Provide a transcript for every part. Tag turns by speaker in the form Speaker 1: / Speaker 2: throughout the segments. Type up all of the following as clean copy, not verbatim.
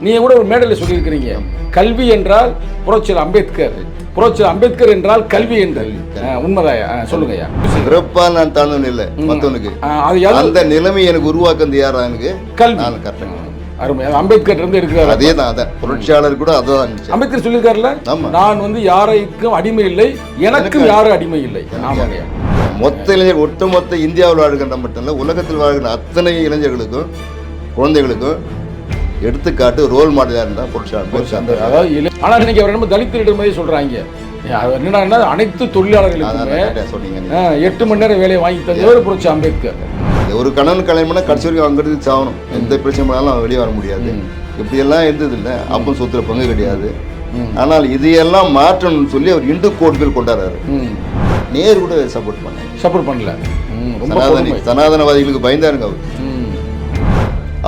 Speaker 1: நீங்க கூட ஒரு மேடையில் சொல்லியிருக்கிறீங்க, கல்வி என்றால் புரட்சியாளர் அம்பேத்கர், புரட்சியாளர் அம்பேத்கர் என்றால் கல்வி என்றால் உண்மைதாயா? சொல்லுங்க ஐயா.
Speaker 2: சிறப்பா நான் தாழ்ந்தவன் இல்லை மற்றவனுக்கு, அந்த நிலைமை எனக்கு உருவாக்குறது யாரா? எனக்கு கல்வி. நான் கரெக்டாக
Speaker 1: அருமை. அம்பேத்கர் இருந்து இருக்கிறார்.
Speaker 2: அதே தான், அதான் புரட்சியாளர் கூட அதான்
Speaker 1: அம்பேத்கர் சொல்லியிருக்காருல்ல, நான் வந்து யாரைக்கும் அடிமை இல்லை, எனக்கும் யாரும் அடிமை இல்லை. ஆமாங்க.
Speaker 2: மொத்த இளைஞர், ஒட்டுமொத்த இந்தியாவில் வாழ்கின்ற மட்டும் இல்லை, உலகத்தில் வாழ்கின்ற அத்தனை இளைஞர்களுக்கும் குழந்தைகளுக்கும் எடுத்துக்காட்டு ரோல் மாடலாக இருந்தால் புரட்சியாளர்.
Speaker 1: அதாவது ஆனால் இன்னைக்கு அவர் நம்ம தலித்திடம் மாதிரி சொல்றாங்க. என்னன்னா அனைத்து தொழிலாளர்களுக்கும்
Speaker 2: சொன்னீங்க
Speaker 1: 8 மணி நேரம் வேலையை வாங்கி தந்தவர் புரட்சி அம்பேத்கர்.
Speaker 2: ஒரு கணவன் கல்யாணம்னா கடைசி வரைக்கும் அங்கிருந்து சாகணும், எந்த பிரச்சனை பண்ணாலும் வெளியே வர முடியாது. இப்படியெல்லாம் இருந்தது இல்லை, அப்போ சொத்துல பங்கு கிடையாது. ஆனால் இதையெல்லாம் மாற்றணும்னு சொல்லி அவர் இந்து கோட்கள் கொண்டாடுறாரு. நேரு கூட சப்போர்ட் பண்ணல. சனாதனவாதிகளுக்கு பயந்தாருங்க அவர்.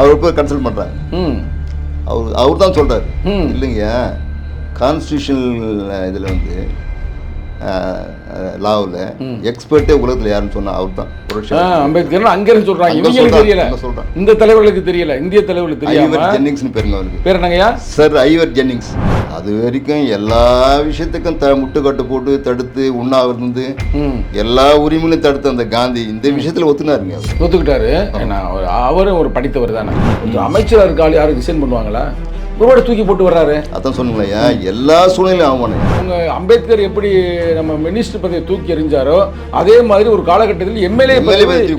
Speaker 2: அவர் போய் கன்சல்ட் பண்றாங்க. அவர் தான் சொல்றாரு, இல்லைங்க கான்ஸ்டியூஷனல் இதில் வந்து லாவில் எக்ஸ்பர்ட்டே உலகத்தில் யாருன்னு சொன்னா அவர் தான்
Speaker 1: அம்பேத்கர். அங்கிருந்து சொல்றாங்க, இவங்களுக்கு தெரியல, இந்த தலைவர்களுக்கு தெரியல, இந்திய தலைவர்களுக்கு தெரியல.
Speaker 2: ஜென்னிங்ஸ் பேருங்க அவருக்கு.
Speaker 1: பேர் என்னங்கய்யா?
Speaker 2: Sir Ivor Jennings. அது வரைக்கும் எல்லா விஷயத்துக்கும் முட்டுக்கட்டு போட்டு தடுத்து உண்ணாவிருந்து எல்லா உரிமையிலும் தடுத்து அந்த காந்தி இந்த விஷயத்துல ஒத்துனாருங்க.
Speaker 1: ஒத்துக்கிட்டாரு. அவரும் ஒரு படித்தவர் தானே. அமைச்சராக இருக்காள் யாரும் ரிசைன் பண்ணுவாங்களா? ஒருவாடு தூக்கி போட்டு வர்றாரு.
Speaker 2: அதான் சொன்னீங்களா, எல்லா சூழ்நிலையும் ஆகணும்.
Speaker 1: அவங்க அம்பேத்கர் எப்படி நம்ம மினிஸ்டர் பதவியை தூக்கி எறிஞ்சாரோ அதே மாதிரி ஒரு காலகட்டத்தில் எம்எல்ஏ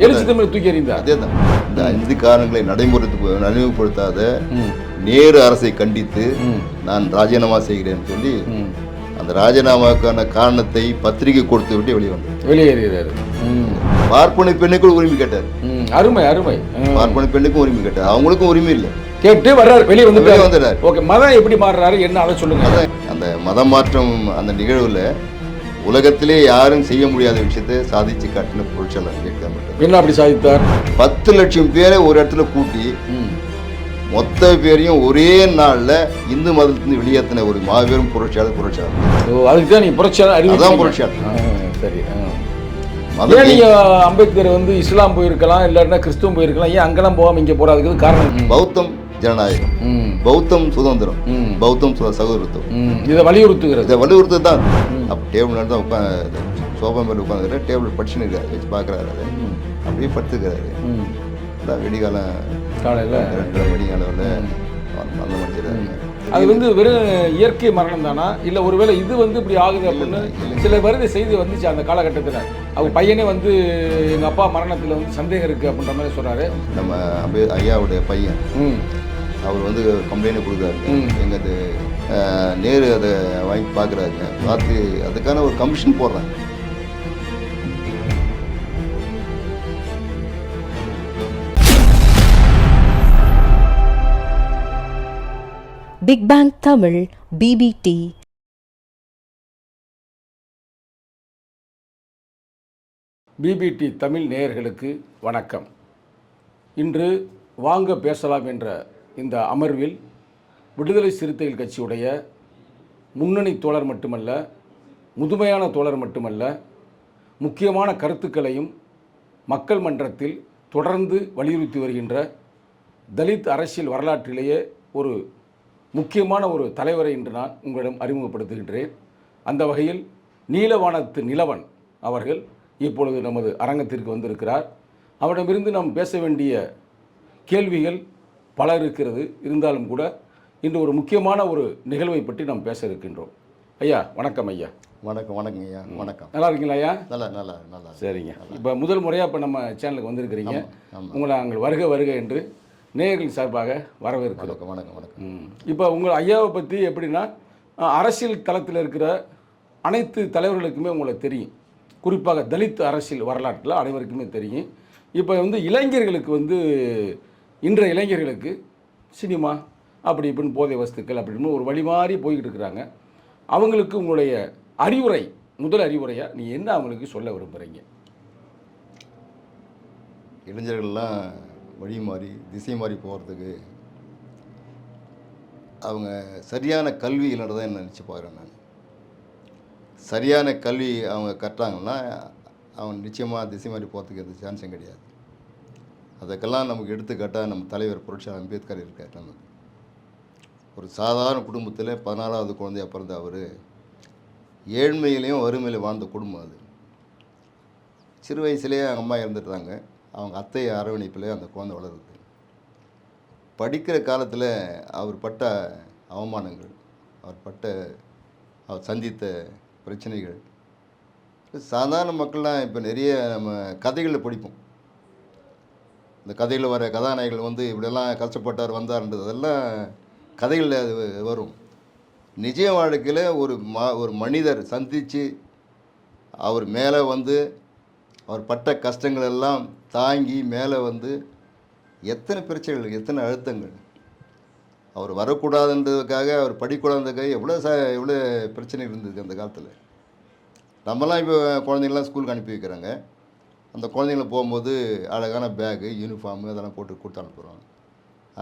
Speaker 1: எழுச்சி தமிழ் தூக்கி எறிந்தார்.
Speaker 2: அதே தான். இந்த 5 காரணங்களை நடைமுறைப்படுத்தாத நேரு அரசை கண்டித்து நான் ராஜினாமா செய்கிறேன்னு சொல்லி அந்த ராஜினாமாவுக்கான காரணத்தை பத்திரிகை கொடுத்து விட்டு
Speaker 1: வெளியேறாரு.
Speaker 2: பார்ப்பனை பெண்ணுக்கும் உரிமை கேட்டார்.
Speaker 1: அருமை அருமை.
Speaker 2: பார்ப்பனை பெண்ணுக்கும் உரிமை கேட்டார், அவங்களுக்கும் உரிமை இல்லை.
Speaker 1: கேட்டு வர்றாரு, வெளியே வந்துட்டாரு. ஓகே, மதம் எப்படி மாறுறாரு என்ன அதை சொல்லுங்க.
Speaker 2: அந்த மதம் மாற்றம் அந்த நிகழ்வுல உலகத்திலே யாரும் செய்ய முடியாத விஷயத்தை சாதிச்சு காட்டின புரட்சியாளர் அம்பேத்கர்.
Speaker 1: என்ன அப்படி சாதித்தார்?
Speaker 2: 10 லட்சம் பேரை ஒரு இடத்துல கூட்டி மொத்த பேரையும் ஒரே நாள்ல இந்து மதத்திலிருந்து வெளியேற்றின ஒரு மாபெரும் புரட்சியாளர்.
Speaker 1: அதுக்கு தான் நீங்க புரட்சியாளர்.
Speaker 2: அதான் புரட்சியாளர். சரி,
Speaker 1: நீங்க அம்பேத்கர் வந்து இஸ்லாம் போயிருக்கலாம், இல்லாட்டினா கிறிஸ்துவம் போயிருக்கலாம், ஏன் அங்கெல்லாம் போகாம இங்க போறாதுக்கு காரணம்
Speaker 2: பௌத்தம் ஜனநாயகம், பௌத்தம் சுதந்திரம், பௌத்தம் சகோதரத்துவம்,
Speaker 1: இதை வலியுறுத்துகிறது.
Speaker 2: இதை வலியுறுத்து தான். அப்போ டேபிள் தான் உட்காந்து சோஃபா மேலே உட்காந்துக்கிற டேபிள் படிச்சுன்னு இருக்காரு, வச்சு பார்க்குறாரு, அப்படியே படுத்துக்கிறாரு. வெடிகாலம்
Speaker 1: காலையில்
Speaker 2: 2 மணிக்காலையில் மரணம் அடைஞ்சிடாரு.
Speaker 1: அது வந்து வெறும் இயற்கை மரணம் தானா, இல்லை ஒருவேளை இது வந்து இப்படி ஆகுது அப்படின்னு சில வருது செய்தி வந்துச்சு அந்த காலகட்டத்தில். அவங்க பையனே வந்து எங்கள் அப்பா மரணத்தில் வந்து சந்தேகம் இருக்குது அப்படின்ற மாதிரி சொல்கிறாரு.
Speaker 2: நம்ம ஐயாவுடைய பையன் அவர் வந்து கம்ப்ளைண்ட் கொடுக்குறாரு. எங்கள் நேரு அதை வாங்கி பார்க்குறாருங்க, பார்த்து அதுக்கான ஒரு கமிஷன் போடுறாங்க.
Speaker 3: Big bang Tamil BBT.
Speaker 1: BBT Tamil நேயர்களுக்கு வணக்கம். இன்று வாங்க பேசலாம் என்ற இந்த அமர்வில் விடுதலை சிறுத்தைகள் கட்சியுடைய முன்னணி தோழர் மட்டுமல்ல, முதுமையான தோழர் மட்டுமல்ல, முக்கியமான கருத்துக்களையும் மக்கள் மன்றத்தில் தொடர்ந்து வலியுறுத்தி வருகின்ற தலித் அரசியல் வரலாற்றிலேயே ஒரு முக்கியமான ஒரு தலைவரை இன்று நான் உங்களிடம் அறிமுகப்படுத்துகின்றேன். அந்த வகையில் நீலவானத்து நிலவன் அவர்கள் இப்பொழுது நமது அரங்கத்திற்கு வந்திருக்கிறார். அவரிடமிருந்து நாம் பேச வேண்டிய கேள்விகள் பல இருக்கிறது. இருந்தாலும் கூட இன்று ஒரு முக்கியமான ஒரு நிகழ்வை பற்றி நாம் பேச இருக்கின்றோம். ஐயா வணக்கம். ஐயா
Speaker 2: வணக்கம் ஐயா. வணக்கம்.
Speaker 1: நல்லா இருக்கீங்களா ஐயா?
Speaker 2: நல்லா.
Speaker 1: சரிங்க. இப்போ முதல் முறையாக இப்போ நம்ம சேனலுக்கு வந்திருக்கிறீங்க. உங்களை நாங்கள் வருக என்று நேயர்கள் சார்பாக வரவேற்கிறோம்.
Speaker 2: வணக்கம்.
Speaker 1: இப்போ உங்கள் ஐயாவை பற்றி எப்படின்னா, அரசியல் தளத்தில் இருக்கிற அனைத்து தலைவர்களுக்குமே உங்களுக்கு தெரியும். குறிப்பாக தலித் அரசியல் வரலாற்றில் அனைவருக்குமே தெரியும். இப்போ வந்து இளைஞர்களுக்கு வந்து இன்றைய இளைஞர்களுக்கு சினிமா அப்படி இப்படின்னு போதை வஸ்துக்கள் அப்படின்னு ஒரு வழி மாறி போய்கிட்டு இருக்கிறாங்க. அவங்களுக்கு உங்களுடைய அறிவுரை, முதல் அறிவுரையாக நீ என்ன அவங்களுக்கு சொல்ல விரும்புகிறீங்க?
Speaker 2: இளைஞர்கள்லாம் வழி மாறி திசை மாறி போகிறதுக்கு அவங்க சரியான கல்வி இல்லைன்றதான் என்ன நினச்சி பார்க்குறேன் நான். சரியான கல்வி அவங்க கற்றாங்கன்னா அவங்க நிச்சயமாக திசை மாறி போகிறதுக்கு எந்த சான்ஸும் கிடையாது. அதுக்கெல்லாம் நமக்கு எடுத்துக்காட்டால் நம்ம தலைவர் புரட்சியாளர் அம்பேத்கர் இருக்கார். நமக்கு ஒரு சாதாரண குடும்பத்தில் 14வது குழந்தையாக பிறந்த அவர் ஏழ்மையிலையும் வறுமையிலையும் வாழ்ந்த குடும்பம் அது. சிறு வயசுலேயே அவங்க அம்மா இறந்துட்டாங்க. அவங்க அத்தை அரவணைப்பில் அந்த குழந்தை வளருது. படிக்கிற காலத்தில் அவர் பட்ட அவமானங்கள், அவர் சந்தித்த பிரச்சனைகள் சாதாரண மக்கள்லாம் இப்போ நிறைய நம்ம கதைகளில் படிப்போம். இந்த கதையில் வர கதாநாயகர்கள் வந்து இப்படியெல்லாம் கஷ்டப்பட்டார் வந்தார்ன்றது அதெல்லாம் கதைகளில் அது வரும். நிஜ வாழ்க்கையில் ஒரு மனிதர் சந்தித்து அவர் மேலே வந்து அவர் பட்ட கஷ்டங்கள் எல்லாம் தாங்கி மேலே வந்து எத்தனை பிரச்சனைகள், எத்தனை அழுத்தங்கள், அவர் வரக்கூடாதுன்றதுக்காக, அவர் படிக்கூடாதுன்றதுக்காக எவ்வளோ பிரச்சனை இருந்தது அந்த காலத்தில். நம்மலாம் இப்போ குழந்தைங்களாம் ஸ்கூலுக்கு அனுப்பி வைக்கிறாங்க. அந்த குழந்தைங்கள போகும்போது அழகான பேகு, யூனிஃபார்மு அதெல்லாம் போட்டு கொடுத்து அனுப்புகிறோம்.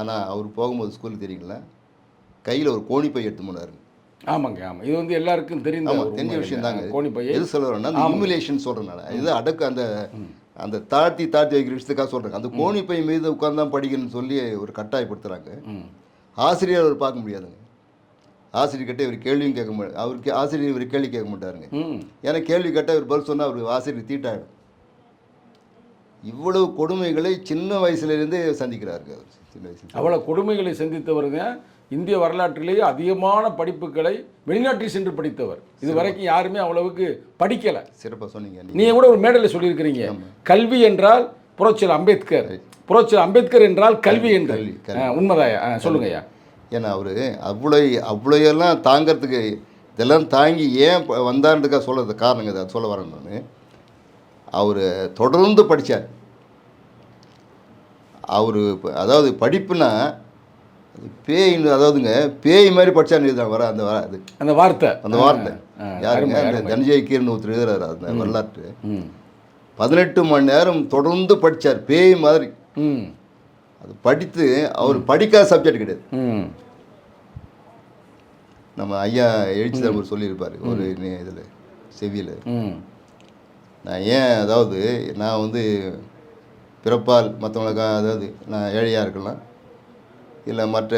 Speaker 2: ஆனால் அவர் போகும்போது ஸ்கூலுக்கு தெரியுங்களா, கையில் ஒரு கோணிப்பை எடுத்து போனார்.
Speaker 1: ஆமாங்க, ஆமாம். இது வந்து எல்லாருக்கும்
Speaker 2: தெரிஞ்ச விஷயம் தாங்க.
Speaker 1: கோணிப்பை
Speaker 2: எது சொல்ல வரேன்னா, அந்த ஹியூமிலேஷன் சொல்கிறனால இது அடக்கு அந்த தாழ்த்தி வைக்கிற விஷயத்துக்காக சொல்கிறாங்க. அந்த கோணிப்பை மீது உட்காந்து தான் படிக்கணும்னு சொல்லி ஒரு கட்டாயப்படுத்துகிறாங்க. ஆசிரியர் அவர் பார்க்க முடியாதுங்க. ஆசிரியர்கிட்ட இவர் கேள்வியும் கேட்க மாட்டார். அவருக்கு ஆசிரியர் இவர் கேள்வி கேட்க மாட்டாருங்க. ஏன்னா கேள்வி கேட்டால் இவர் பதில் சொன்னால் அவர் ஆசிரியர் தீட்டாயிடும். இவ்வளவு கொடுமைகளை சின்ன வயசுலேருந்தே சந்திக்கிறார்கள். அவர் சின்ன வயசுல
Speaker 1: அவ்வளோ கொடுமைகளை சந்தித்தவருங்க. இந்திய வரலாற்றிலேயே அதிகமான படிப்புகளை வெளிநாட்டில் சென்று படித்தவர். இது வரைக்கும் யாருமே அவ்வளவுக்கு படிக்கலை.
Speaker 2: சிறப்பாக சொன்னீங்க.
Speaker 1: நீங்கள் கூட ஒரு மேடையில் சொல்லியிருக்கிறீங்க, கல்வி என்றால் புரட்சியாளர் அம்பேத்கர், புரட்சியாளர் அம்பேத்கர் என்றால் கல்வி என்று. உண்மைதாயா? சொல்லுங்கய்யா.
Speaker 2: ஏன்னா அவர் அவ்வளோயெல்லாம் தாங்கிறதுக்கு, இதெல்லாம் தாங்கி ஏன் வந்தான்றதுக்காக சொல்கிறது காரணங்க அதை சொல்ல வரேன் நான். அவர் தொடர்ந்து படித்தார். அவர் அதாவது படிப்புனா பேயின்னு, அதாவதுங்க பேய் மாதிரி படித்தான்னு தான் வர அந்த வார்த்தை யாருங்க, அந்த தனஞ்சய் கீரன் ஒருத்தர் எழுதுறாரு அந்த வரலாற்று. 18 மணி நேரம் தொடர்ந்து படித்தார், பேய் மாதிரி. அது படித்து அவர் படிக்காத சப்ஜெக்ட் கிடையாது. நம்ம ஐயா எழுச்சிதர் சொல்லியிருப்பார் ஒரு இதில் செவியில். நான் அதாவது நான் வந்து பிறப்பால் மற்றவங்களுக்காக, அதாவது நான் ஏழையாக இருக்கலாம், இல்லை மற்ற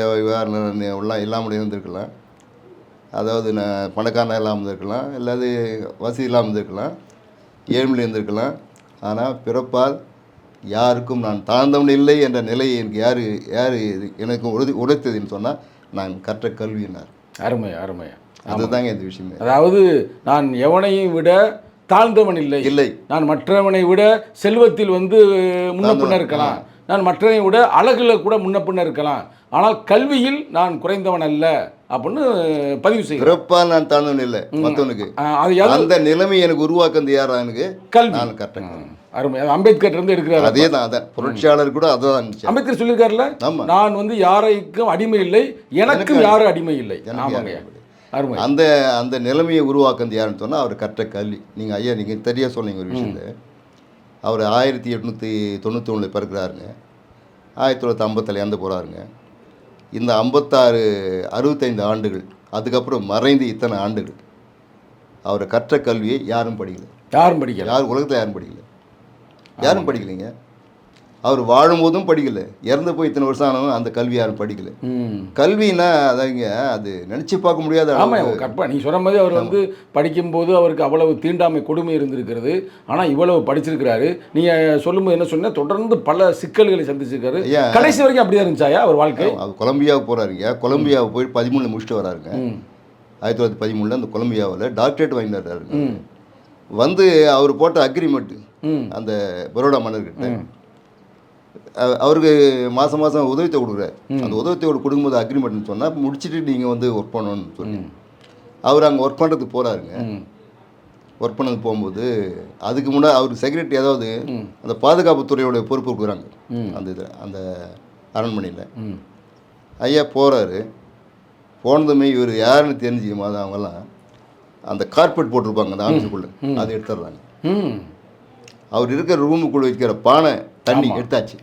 Speaker 2: எல்லாம் இல்லாமல் இருந்திருக்கலாம், அதாவது நான் பணக்காரனாக இல்லாமல் இருந்திருக்கலாம், இல்லாது வசதி இல்லாமல் இருந்திருக்கலாம், ஏழ்மையில் இருந்திருக்கலாம். ஆனால் பிறப்பால் யாருக்கும் நான் தாழ்ந்தவன் இல்லை என்ற நிலையை எனக்கு யார் எனக்கு உரைத்ததுன்னு சொன்னால் நான் கற்ற கல்வியினார்.
Speaker 1: அருமை.
Speaker 2: அதுதாங்க இந்த விஷயமே.
Speaker 1: அதாவது நான் எவனையும் விட தாழ்ந்தவன் இல்லை, நான் மற்றவனை விட செல்வத்தில் வந்து முன்ன பின்ன இருக்கலாம், நான் மற்றவனை விட அழகில் கூட முன்ன பின்ன இருக்கலாம், ஆனால் கல்வியில் நான் குறைந்தவன் அல்ல அப்படின்னு பதிவு செய்ய.
Speaker 2: பிறப்பால் நான் தாழ்ந்தவன் இல்லை மற்றவனுக்கு, அந்த நிலைமை எனக்கு உருவாக்குறது யாரா? எனக்கு கல்வி. நான் கற்றேன்.
Speaker 1: அருமை. அம்பேத்கர் இருந்து எடுக்கிறார்.
Speaker 2: அதே தான், அதான் புரட்சியாளர் கூட அதான்
Speaker 1: அம்பேத்கர் சொல்லியிருக்காருல்ல, நான் வந்து யாரைக்கும் அடிமை இல்லை, எனக்கும் யாரும் அடிமை இல்லை.
Speaker 2: அந்த அந்த நிலைமையை உருவாக்குறது யாருன்னு சொன்னால் அவர் கற்ற கல்வி. நீங்கள் ஐயா நீங்கள் தெரியா சொன்னீங்க ஒரு விஷயத்தை. அவர் 1891 பிறக்கிறாருங்க. 1950 இறந்து போகிறாருங்க. இந்த 65 ஆண்டுகள் அதுக்கப்புறம் மறைந்து இத்தனை ஆண்டுகள் அவர் கற்ற கல்வியை யாரும் படிக்கல. உலகத்தில் யாரும் படிக்கலைங்க. அவர் வாழும்போதும் படிக்கலை, இறந்து போய் இத்தனை வருஷம் ஆனாலும் அந்த கல்வி யாரும் படிக்கலை. கல்வின்னா அதாங்க, அது நினச்சி பார்க்க முடியாத.
Speaker 1: ஆமாம், கற்பனை. நீ சொன்ன மாதிரி அவர் வந்து படிக்கும்போது அவருக்கு அவ்வளவு தீண்டாமை கொடுமை இருந்திருக்கிறது. ஆனால் இவ்வளவு படிச்சிருக்கிறாரு. நீங்கள் சொல்லும்போது என்ன சொன்ன, தொடர்ந்து பல சிக்கல்களை சந்திச்சிருக்காரு. கடைசி வரைக்கும் அப்படியே இருந்துச்சாயா அவர் வாழ்க்கை?
Speaker 2: அவர் கொலம்பியாவுக்கு போகிறாருங்க. கொலம்பியாவை போய் 13 முடிச்சுட்டு வராருங்க. 1913 அந்த கொலம்பியாவில் டாக்டரேட் வாங்கிட்டு வர்றாருங்க. வந்து அவர் போட்ட அக்ரிமெண்ட்டு அந்த பரோடா மன்னர்கிட்ட அவருக்கு மாதம் உதவித்தொகை கொடுக்குறாரு. அந்த உதவித்தொகை கொடுக்கும்போது அக்ரிமெண்ட்னு சொன்னால் முடிச்சுட்டு நீங்கள் வந்து ஒர்க் பண்ணணும்னு சொல்லி அவர் அங்கே ஒர்க் பண்ணுறதுக்கு போகிறாருங்க. ஒர்க் பண்ணது போகும்போது அதுக்கு முன்னாடி அவருக்கு செக்ரட்டரி, அதாவது அந்த பாதுகாப்புத்துறையோட பொறுப்பு கொடுக்குறாங்க அந்த அரண்மனையில். ஐயா போகிறாரு. போனதுமே இவர் யாருன்னு தெரிஞ்சுக்குமா அவங்கெல்லாம் அந்த கார்பெட் போட்டிருப்பாங்க அந்த ஆஃபீஸுக்குள்ளே, அதை எடுத்துடுறாங்க. அவர் இருக்கிற ரூமுக்குள்ளே வைக்கிற பானை தண்ணி எடுத்தாச்சு.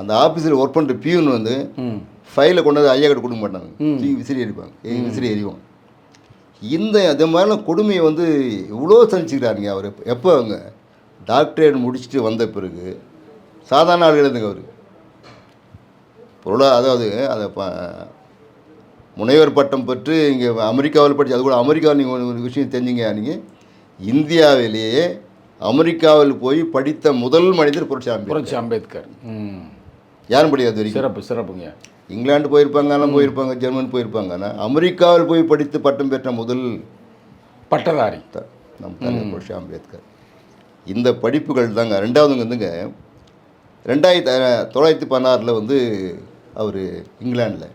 Speaker 2: அந்த ஆஃபீஸில் ஒர்க் பண்ணுற பியூன் வந்து ஃபைலை கொண்டாந்து ஐயா கிட்ட கொடுக்க மாட்டாங்க, விசிறி எறிவாங்க. இந்த மாதிரிலாம் கொடுமையை வந்து இவ்வளோ சந்திச்சுக்கிறாருங்க அவர். எப்போ அவங்க டாக்டரேட் முடிச்சுட்டு வந்த பிறகு சாதாரண ஆள் எழுதுங்க அவர். அதாவது அதை முனைவர் பட்டம் பெற்று இங்கே அமெரிக்காவில் படிச்சு, அது கூட அமெரிக்காவில் நீங்கள் ஒரு விஷயம் தெரிஞ்சுங்க, நீங்கள் இந்தியாவிலேயே அமெரிக்காவில் போய் படித்த முதல் மனிதர்
Speaker 1: புரட்சி அம்பேத்கர்.
Speaker 2: யாரும் படிக்காது வரைக்கும்.
Speaker 1: சிறப்பு சிறப்புங்க.
Speaker 2: இங்கிலாந்து போயிருப்பாங்க, எல்லாம் போயிருப்பாங்க, ஜெர்மன் போயிருப்பாங்க. ஆனால் அமெரிக்காவில் போய் படித்து பட்டம் பெற்ற முதல்
Speaker 1: பட்டதாரி
Speaker 2: நம் தலைவர் புரட்சி அம்பேத்கர். இந்த படிப்புகள் தாங்க. ரெண்டாவதுங்க வந்துங்க 1916 வந்து அவர் இங்கிலாண்டில்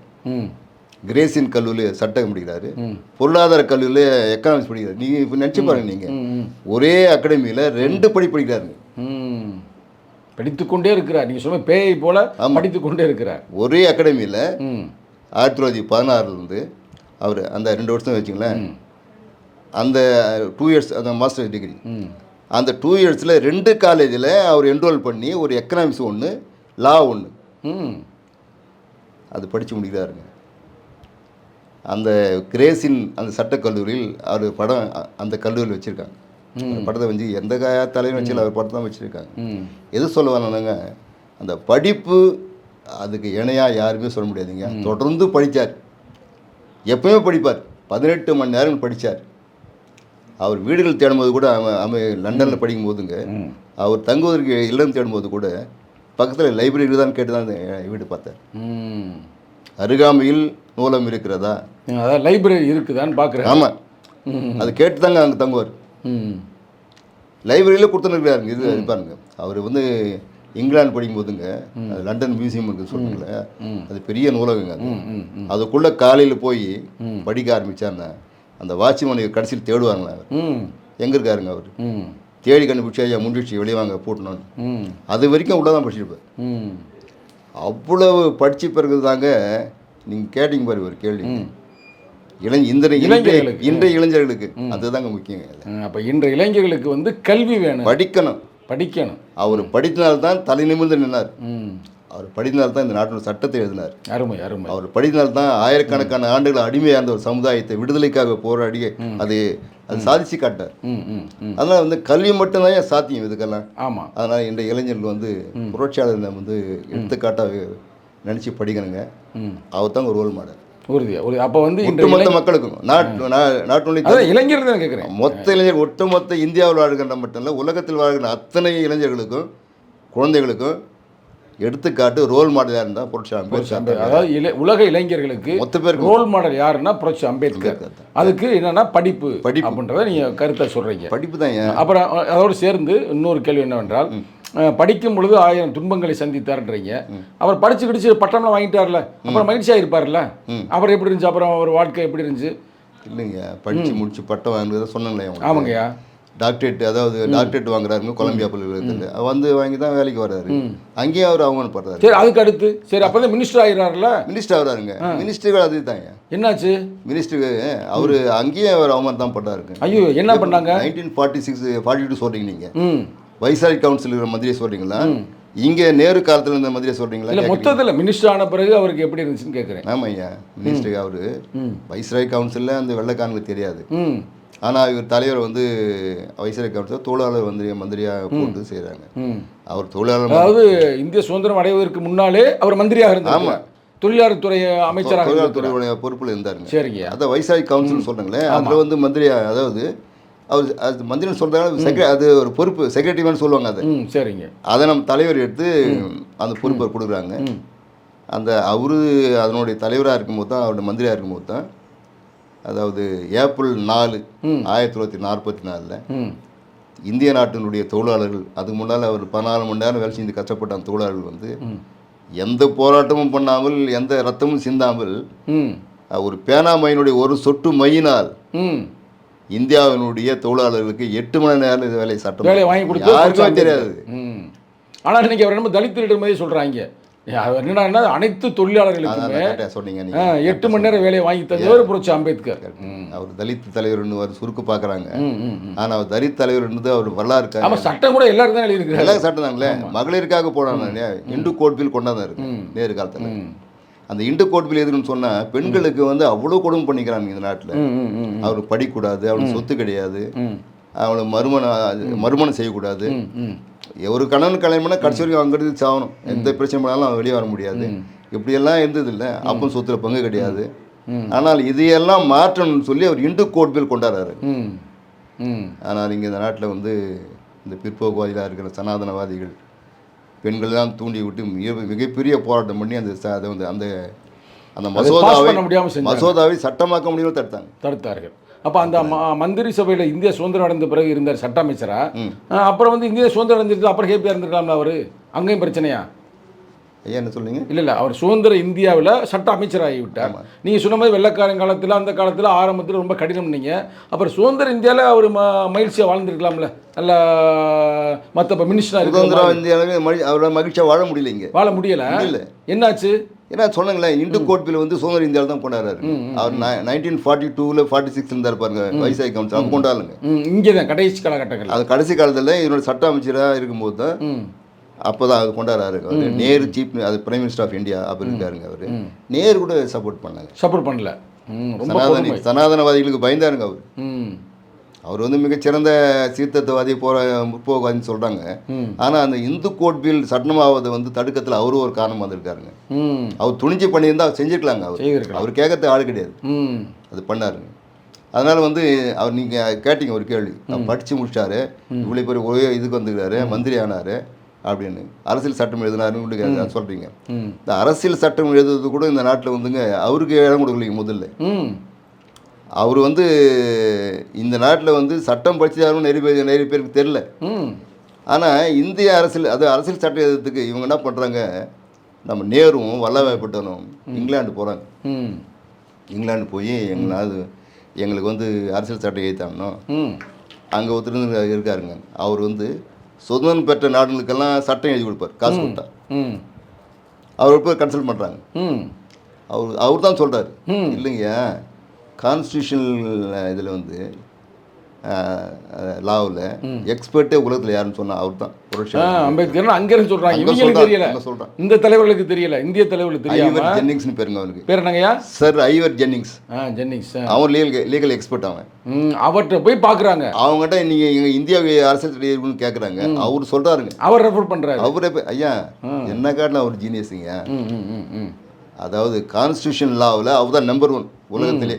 Speaker 2: கிரேசின் கல்லூரியில் சட்டம் படிக்கிறாரு, பொருளாதார கல்லூரியில் எக்கனாமிக்ஸ் படிக்கிறார். நீங்கள் இப்போ நினச்சி பாருங்க, நீங்கள் ஒரே அகாடமியில் 2 படிக்கிறாருங்க.
Speaker 1: படித்துக்கொண்டே இருக்கிறார். நீங்கள் சொன்ன பேயை போல படித்துக்கொண்டே இருக்கிறார்.
Speaker 2: ஒரே அகாடமியில் 1916 அவர் அந்த 2 வருஷம் வச்சுங்களேன், அந்த 2 இயர்ஸ் அந்த மாஸ்டர் டிகிரி, அந்த 2 இயர்ஸில் 2 காலேஜில் அவர் என்ரோல் பண்ணி ஒரு எக்கனாமிக்ஸ் ஒன்று, லா ஒன்று அது படித்து முடிக்கிறாருங்க. அந்த கிரேசின் அந்த சட்டக்கல்லூரியில் அவர் படம் அந்த கல்லூரியில் வச்சுருக்காங்க. படத்தை வந்து எந்த தலைவரும் வச்சு அவர் படத்தை தான் வச்சுருக்காங்க. எது சொல்ல வரணுங்க, அந்த படிப்பு அதுக்கு இணையாக யாருமே சொல்ல முடியாதுங்க. தொடர்ந்து படித்தார், எப்பவுமே படிப்பார், 18 மணி நேரம் படித்தார். அவர் வீடுகள் தேடும்போது கூட லண்டனில் படிக்கும் போதுங்க, அவர் தங்குவதற்கு இல்லம் தேடும்போது கூட பக்கத்தில் லைப்ரரி தான் கேட்டு தான் வீடு பார்த்தார். அருகாமையில் நூலம் இருக்கிறதா,
Speaker 1: அதாவது லைப்ரரி இருக்குதான்னு பார்க்குறேன்.
Speaker 2: ஆமாம், அது கேட்டு தாங்க அங்கே தங்குவார். லைப்ரரியில் கொடுத்துருக்கிறாருங்க. இது பாருங்க, அவர் வந்து இங்கிலாந்து படிக்கும் போதுங்க, லண்டன் மியூசியம் இருக்குது சொல்லுங்களே, அது பெரிய நூலகங்க. அதுக்குள்ளே காலையில் போய் படிக்க ஆரம்பித்தாருன்னா அந்த வாட்ச்மேன் கடைசியில் தேடுவாருங்களா, எங்கே இருக்காருங்க அவர், தேடி கண்டுபிடிச்சா ஐயா முன்னிச்சு வெளியே வாங்க போட்டணும்னு, அது வரைக்கும் உள்ளே தான் படிச்சிருப்பார். அவ்வளவு படித்த பிறகு தாங்க நீங்கள் கேட்டிங்க பாரு ஒரு கேள்வி, இன்றைய இளைஞர்களுக்கு அதுதாங்க முக்கியம்.
Speaker 1: அப்போ இன்றைய இளைஞர்களுக்கு வந்து கல்வி வேணும், படிக்கணும்.
Speaker 2: அவர் படித்தனால்தான் தலை நிமிர்ந்து நின்னார். அவர் படித்தனால்தான் இந்த நாட்டின் சட்டத்தை எழுதினார்.
Speaker 1: அருமை அருமை.
Speaker 2: அவர் படித்தனால்தான் ஆயிரக்கணக்கான ஆண்டுகள் அடிமையாக இருந்த ஒரு சமுதாயத்தை விடுதலைக்காக போராடி அது சாதிச்சு காட்டார். அதனால் வந்து கல்வி மட்டும்தான் சாத்தியம் இதுக்கெல்லாம்.
Speaker 1: ஆமாம்.
Speaker 2: அதனால் இன்றைய இளைஞர்கள் வந்து புரட்சியாளர்களை வந்து எடுத்துக்காட்டாக நினச்சி படிக்கணுங்க. அவர் தான் ஒரு ரோல் மாடல்.
Speaker 1: அப்போ வந்து
Speaker 2: ஒட்டுமொத்த மக்களுக்கும் நாட்டு
Speaker 1: இளைஞர்கள் கேட்குறேன்,
Speaker 2: மொத்த இளைஞர் ஒட்டுமொத்த இந்தியாவில் வாழ்கின்ற மட்டும் இல்லை, உலகத்தில் வாழ்கின்ற அத்தனை இளைஞர்களுக்கும் குழந்தைகளுக்கும் எடுத்துக்காட்டு ரோல் மாடல் யாருன்னா புரட்சி அம்பேத்கர்.
Speaker 1: அதாவது உலக இளைஞர்களுக்கு
Speaker 2: மொத்த பேருக்கு
Speaker 1: ரோல் மாடல் யாருன்னா புரட்சி அம்பேத்கர். அதுக்கு என்னன்னா படிப்பு அப்படின்றத நீங்கள் கருத்தை சொல்கிறீங்க.
Speaker 2: படிப்பு தான்.
Speaker 1: அப்புறம் அதோடு சேர்ந்து இன்னொரு கேள்வி என்னவென்றால், படிக்கும் பொழுது 1000 துன்பங்களை சந்தித்தார்ன்றீங்க. அவர் படிச்சு கிடிச்சு பட்டம்லாம் வாங்கிட்டார்ல, அப்புறம் மகிழ்ச்சியாக இருப்பார்ல, அப்புறம் எப்படி இருந்துச்சு, அப்புறம் அவர் வாழ்க்கை எப்படி இருந்துச்சு?
Speaker 2: இல்லைங்க, படித்து முடிச்சு பட்டம் வாங்குறத சொன்னேங்களே.
Speaker 1: ஆமாங்கய்யா,
Speaker 2: டாக்டரேட், அதாவது டாக்டரேட் வாங்குறாருங்க கொலம்பியா பல்கலைக்கழகத்தில் வந்து வாங்கி தான் வேலைக்கு வர்றாரு. அங்கேயும் அவர் அவமானப்படுறாரு.
Speaker 1: சரி, அதுக்கு அடுத்து சரி அப்போ தான் மினிஸ்டர் ஆகிறாருல.
Speaker 2: மினிஸ்டர் ஆகிறாருங்க. மினிஸ்டருக்கு அது தாங்க
Speaker 1: என்னாச்சு,
Speaker 2: மினிஸ்டருக்கு அவர் அங்கேயும் அவர் அவமானம் தான் பண்றாருங்க.
Speaker 1: ஐயோ, என்ன பண்ணாங்க?
Speaker 2: 1946-42 சொல்றீங்க நீங்கள், வைஸ்ராய் கவுன்சில் இருக்கிற மந்திரியை சொல்றீங்களா, இங்கே நேரு காலத்தில் இருந்த மந்திரியை சொல்றீங்களா?
Speaker 1: இல்லை, மொத்தத்தில் மினிஸ்டர் ஆன பிறகு அவருக்கு எப்படி இருந்துச்சுன்னு கேட்குறேன்.
Speaker 2: ஆமாம் ஐயா, மினிஸ்டருக்கு அவர் வைஸ்ராய் கவுன்சிலில் அந்த வெள்ளைக்காரங்களுக்கு தெரியாது. ஆனால் இவர் தலைவர் வந்து வைஸ்ராய் கவுன்சில் தொழிலாளர் மந்திரியாக போட்டு செய்கிறாங்க. அவர் தொழிலாளர்,
Speaker 1: அதாவது இந்திய சுதந்திரம் அடைவதற்கு முன்னாலே அவர் மந்திரியாக இருந்தார். ஆமாம், தொழிலாளர் துறை அமைச்சராக,
Speaker 2: தொழிலாளர் பொறுப்பில் இருந்தாருங்க.
Speaker 1: சரிங்க.
Speaker 2: அதை வைஸ்ராய் கவுன்சில் சொல்கிறாங்களே, அதில் வந்து மந்திரியாக, அதாவது அவர் அது மந்திரின்னு சொல்கிறாங்க, அது ஒரு பொறுப்பு, செக்ரட்டரின்னு சொல்லுவாங்க. அது
Speaker 1: சரிங்க. அதை
Speaker 2: நம்ம தலைவர் எடுத்து அந்த பொறுப்பை கொடுக்குறாங்க. அந்த அவரு அதனுடைய தலைவராக இருக்கும்போது தான், அவருடைய மந்திரியாக இருக்கும்போது தான், அதாவது ஏப்ரல் 4, 1944 இந்திய நாட்டினுடைய தொழிலாளர்கள், அதுக்கு முன்னால் அவர் 14 மணி நேரம் வேலை செஞ்சு கஷ்டப்பட்ட அந்த தொழிலாளர்கள் வந்து எந்த போராட்டமும் பண்ணாமல், எந்த ரத்தமும் சிந்தாமல், ஒரு பேனாமையினுடைய ஒரு சொட்டு மையினால் இந்தியாவினுடைய தொழிலாளர்களுக்கு 8 மணி நேரம் வேலை சட்டம்
Speaker 1: வேலை வாங்கி கொடுத்து
Speaker 2: யாருக்குமே தெரியாது.
Speaker 1: ஆனால் இன்னைக்கு அவர் என்ன தலித் லீடர் மாதிரி சொல்கிறாங்க. என்னன்னா அனைத்து தொழிலாளர்களுக்குமே 8 மணி நேரம் வேலையை வாங்கி தந்தவர் புரட்சி அம்பேத்கர்.
Speaker 2: அவர் தலித் தலைவர்னு ஒரு சுருக்கு பார்க்குறாங்க. ஆனால் அவர் தலித் தலைவர்ன்றது அவர் வரலாறு இருக்காரு.
Speaker 1: ஆமாம், சட்டம் கூட எல்லாரும் தான் எழுதியிருக்காரு.
Speaker 2: எல்லாரும் சட்டம் தாங்களே. மகளிருக்காக போனாங்க, இந்து கோட் பில் கொண்டாந்து இருக்கு நேரு காலத்தில். அந்த இந்து கோட் பில் எதுக்குன்னு சொன்னால், பெண்களுக்கு வந்து அவ்வளோ கொடுமை பண்ணிக்கிறாங்க இந்த நாட்டில். அவருக்கு படிக்கக்கூடாது, அவனுக்கு சொத்து கிடையாது, அவனுக்கு மறுமணம் செய்யக்கூடாது, ஒரு கணவன் கல்யாணம் பண்ணால் கடைசி வரைக்கும் அங்கிருந்து சாகணும், எந்த பிரச்சனை பண்ணாலும் அவன் வெளியே வர முடியாது, இப்படியெல்லாம் இருந்தது இல்லை. அப்போ சொத்துல பங்கு கிடையாது. ஆனால் இதையெல்லாம் மாற்றணும்னு சொல்லி அவர் இந்து கோட் பில் கொண்டாடுறாரு.
Speaker 1: ம் ம்
Speaker 2: ஆனால் இங்கே இந்த நாட்டில் வந்து இந்த பிற்போக்குவாதிகளாக இருக்கிற சனாதனவாதிகள் பெண்கள் தான் தூண்டி விட்டு மிகப்பெரிய போராட்டம் பண்ணி அதை வந்து அந்த அந்த மசோதாவை சட்டமாக்க முடியும்னு
Speaker 1: தடுத்தார்கள். அப்போ அந்த மந்திரி சபையில் இந்தியா சுதந்திரம் அடைந்த பிறகு இருந்தார் சட்ட அமைச்சரா. அப்புறம் வந்து இந்தியா சுதந்திரம் அடைஞ்சிருக்கு, அப்புறம் ஹேப்பியாக இருந்திருக்கலாம்ல அவர்? அங்கேயும் பிரச்சனையா?
Speaker 2: ஐயா என்ன சொல்லுங்க?
Speaker 1: இல்லை அவர் சுதந்திர இந்தியாவில் சட்ட அமைச்சராகி விட்டார். நீங்கள் சொன்ன மாதிரி வெள்ளைக்காரன் காலத்தில் அந்த காலத்தில் ஆரம்பத்தில் ரொம்ப கடினம். நீங்கள் அப்புறம் சுதந்திர இந்தியாவில் அவர் மகிழ்ச்சியாக வாழ்ந்துருக்கலாம்ல, நல்லா மற்ற மினிஸ்டராக
Speaker 2: சுதந்திர இந்தியாவில் அவரோட மகிழ்ச்சியாக வாழ முடியல. இங்கே வாழ
Speaker 1: முடியலை. இல்லை என்னாச்சு?
Speaker 2: ஏன்னா சொன்னாங்களே இந்து கோட் பில் வந்து சுதந்திர இந்தியாவில் தான் கொண்டாடுறாரு. அவர் 1942 46 இருந்தார் பாருங்க, வைசாய் கவுன்சில் அவங்க கொண்டாடுங்க.
Speaker 1: இங்கே தான் கடைசி காலகட்டங்கள்,
Speaker 2: அது கடைசி காலத்தில் என்னோட சட்ட அமைச்சராக இருக்கும்போது தான் அப்போ தான் அது கொண்டாடுறாரு. அவர் நேரு சீஃப், அது பிரைம் மினிஸ்டர் ஆஃப் இந்தியா அப்போ இருக்காருங்க. அவர் நேரு கூட சப்போர்ட் பண்ணல. சனாதனவாதிகளுக்கு பயந்தாருங்க அவர். அவர் வந்து மிகச்சிறந்த சீர்திருத்தவாதி முற்போக்குவாதின்னு சொல்கிறாங்க. ஆனால் அந்த இந்து கோட் பில் சட்டமாவதை வந்து தடுக்கத்தில் அவரும் ஒரு காரணமாக வந்திருக்காருங்க. அவர் துணிஞ்சு பண்ணியிருந்தால் அவர் செஞ்சுருக்கலாங்க. அவர் கேட்கறது ஆள் கிடையாது, அது பண்ணாருங்க. அதனால் வந்து அவர் நீங்கள் கேட்டிங்க ஒரு கேள்வி, படித்து முடிச்சாரு, இவ்வளோ பேர் ஒரே இதுக்கு வந்துருக்காரு, மந்திரி ஆனார் அப்படின்னு, அரசியல் சட்டம் எழுதினாருன்னு சொல்கிறீங்க. இந்த அரசியல் சட்டம் எழுதுறது கூட இந்த நாட்டில் வந்துங்க அவருக்கு இடம் கொடுக்கலைங்க. முதல்ல அவர் வந்து இந்த நாட்டில் வந்து சட்டம் படிச்சாரும் நிறைய பேருக்கு தெரில. ஆனால் இந்திய அரசியல் சட்டம் எழுதுறதுக்கு இவங்க என்ன பண்ணுறாங்க, நம்ம நேருவும் வல்லபாய் பட்டேலும் இங்கிலாந்து போகிறாங்க. இங்கிலாந்து போய் எங்களுக்கு வந்து அரசியல் சட்டம் எழுத்தானோ அங்கே ஒருத்தர் இருக்காருங்க. அவர் வந்து சுதந்திரம் பெற்ற நாடுகளுக்கெல்லாம் சட்டம் எழுதி கொடுப்பார், காசு கொடுத்தா. அவர் போய் கன்சல்ட் பண்ணுறாங்க. அவர் தான் சொல்கிறார், இல்லைங்க கான்ஸ்டியூஷனல் இதில் வந்து லாவில் எக்ஸ்பர்ட்டே உலகத்தில் யாருன்னு சொன்னால் அவர் தான்.
Speaker 1: அம்பேத்கர் அங்கேருந்து சொல்கிறாங்க. இவங்களுக்கு தெரியல, சொல்கிறேன், இந்த தலைவர்களுக்கு தெரியல, இந்திய தலைவர்களுக்கு தெரியல.
Speaker 2: ஐவர் ஜென்னிங்ஸ்னு பேருங்க அவருக்கு.
Speaker 1: பேர் என்னங்கய்யா?
Speaker 2: Sir Ivor Jennings. அவன் லீகல் எக்ஸ்பர்ட்.
Speaker 1: அவர்கிட்ட போய் பார்க்குறாங்க.
Speaker 2: அவங்ககிட்ட நீங்கள் எங்கள் இந்தியாவை அரசியல் கேட்குறாங்க. அவர் சொல்கிறாருங்க,
Speaker 1: அவர் ரெஃபர் பண்ணுறாரு.
Speaker 2: அவரே ஐயா என்ன காட்டில் அவர் ஜீனியஸுங்க. அதாவது கான்ஸ்டியூஷன் லாவில் அவர் தான் நம்பர் 1 உலகத்திலே.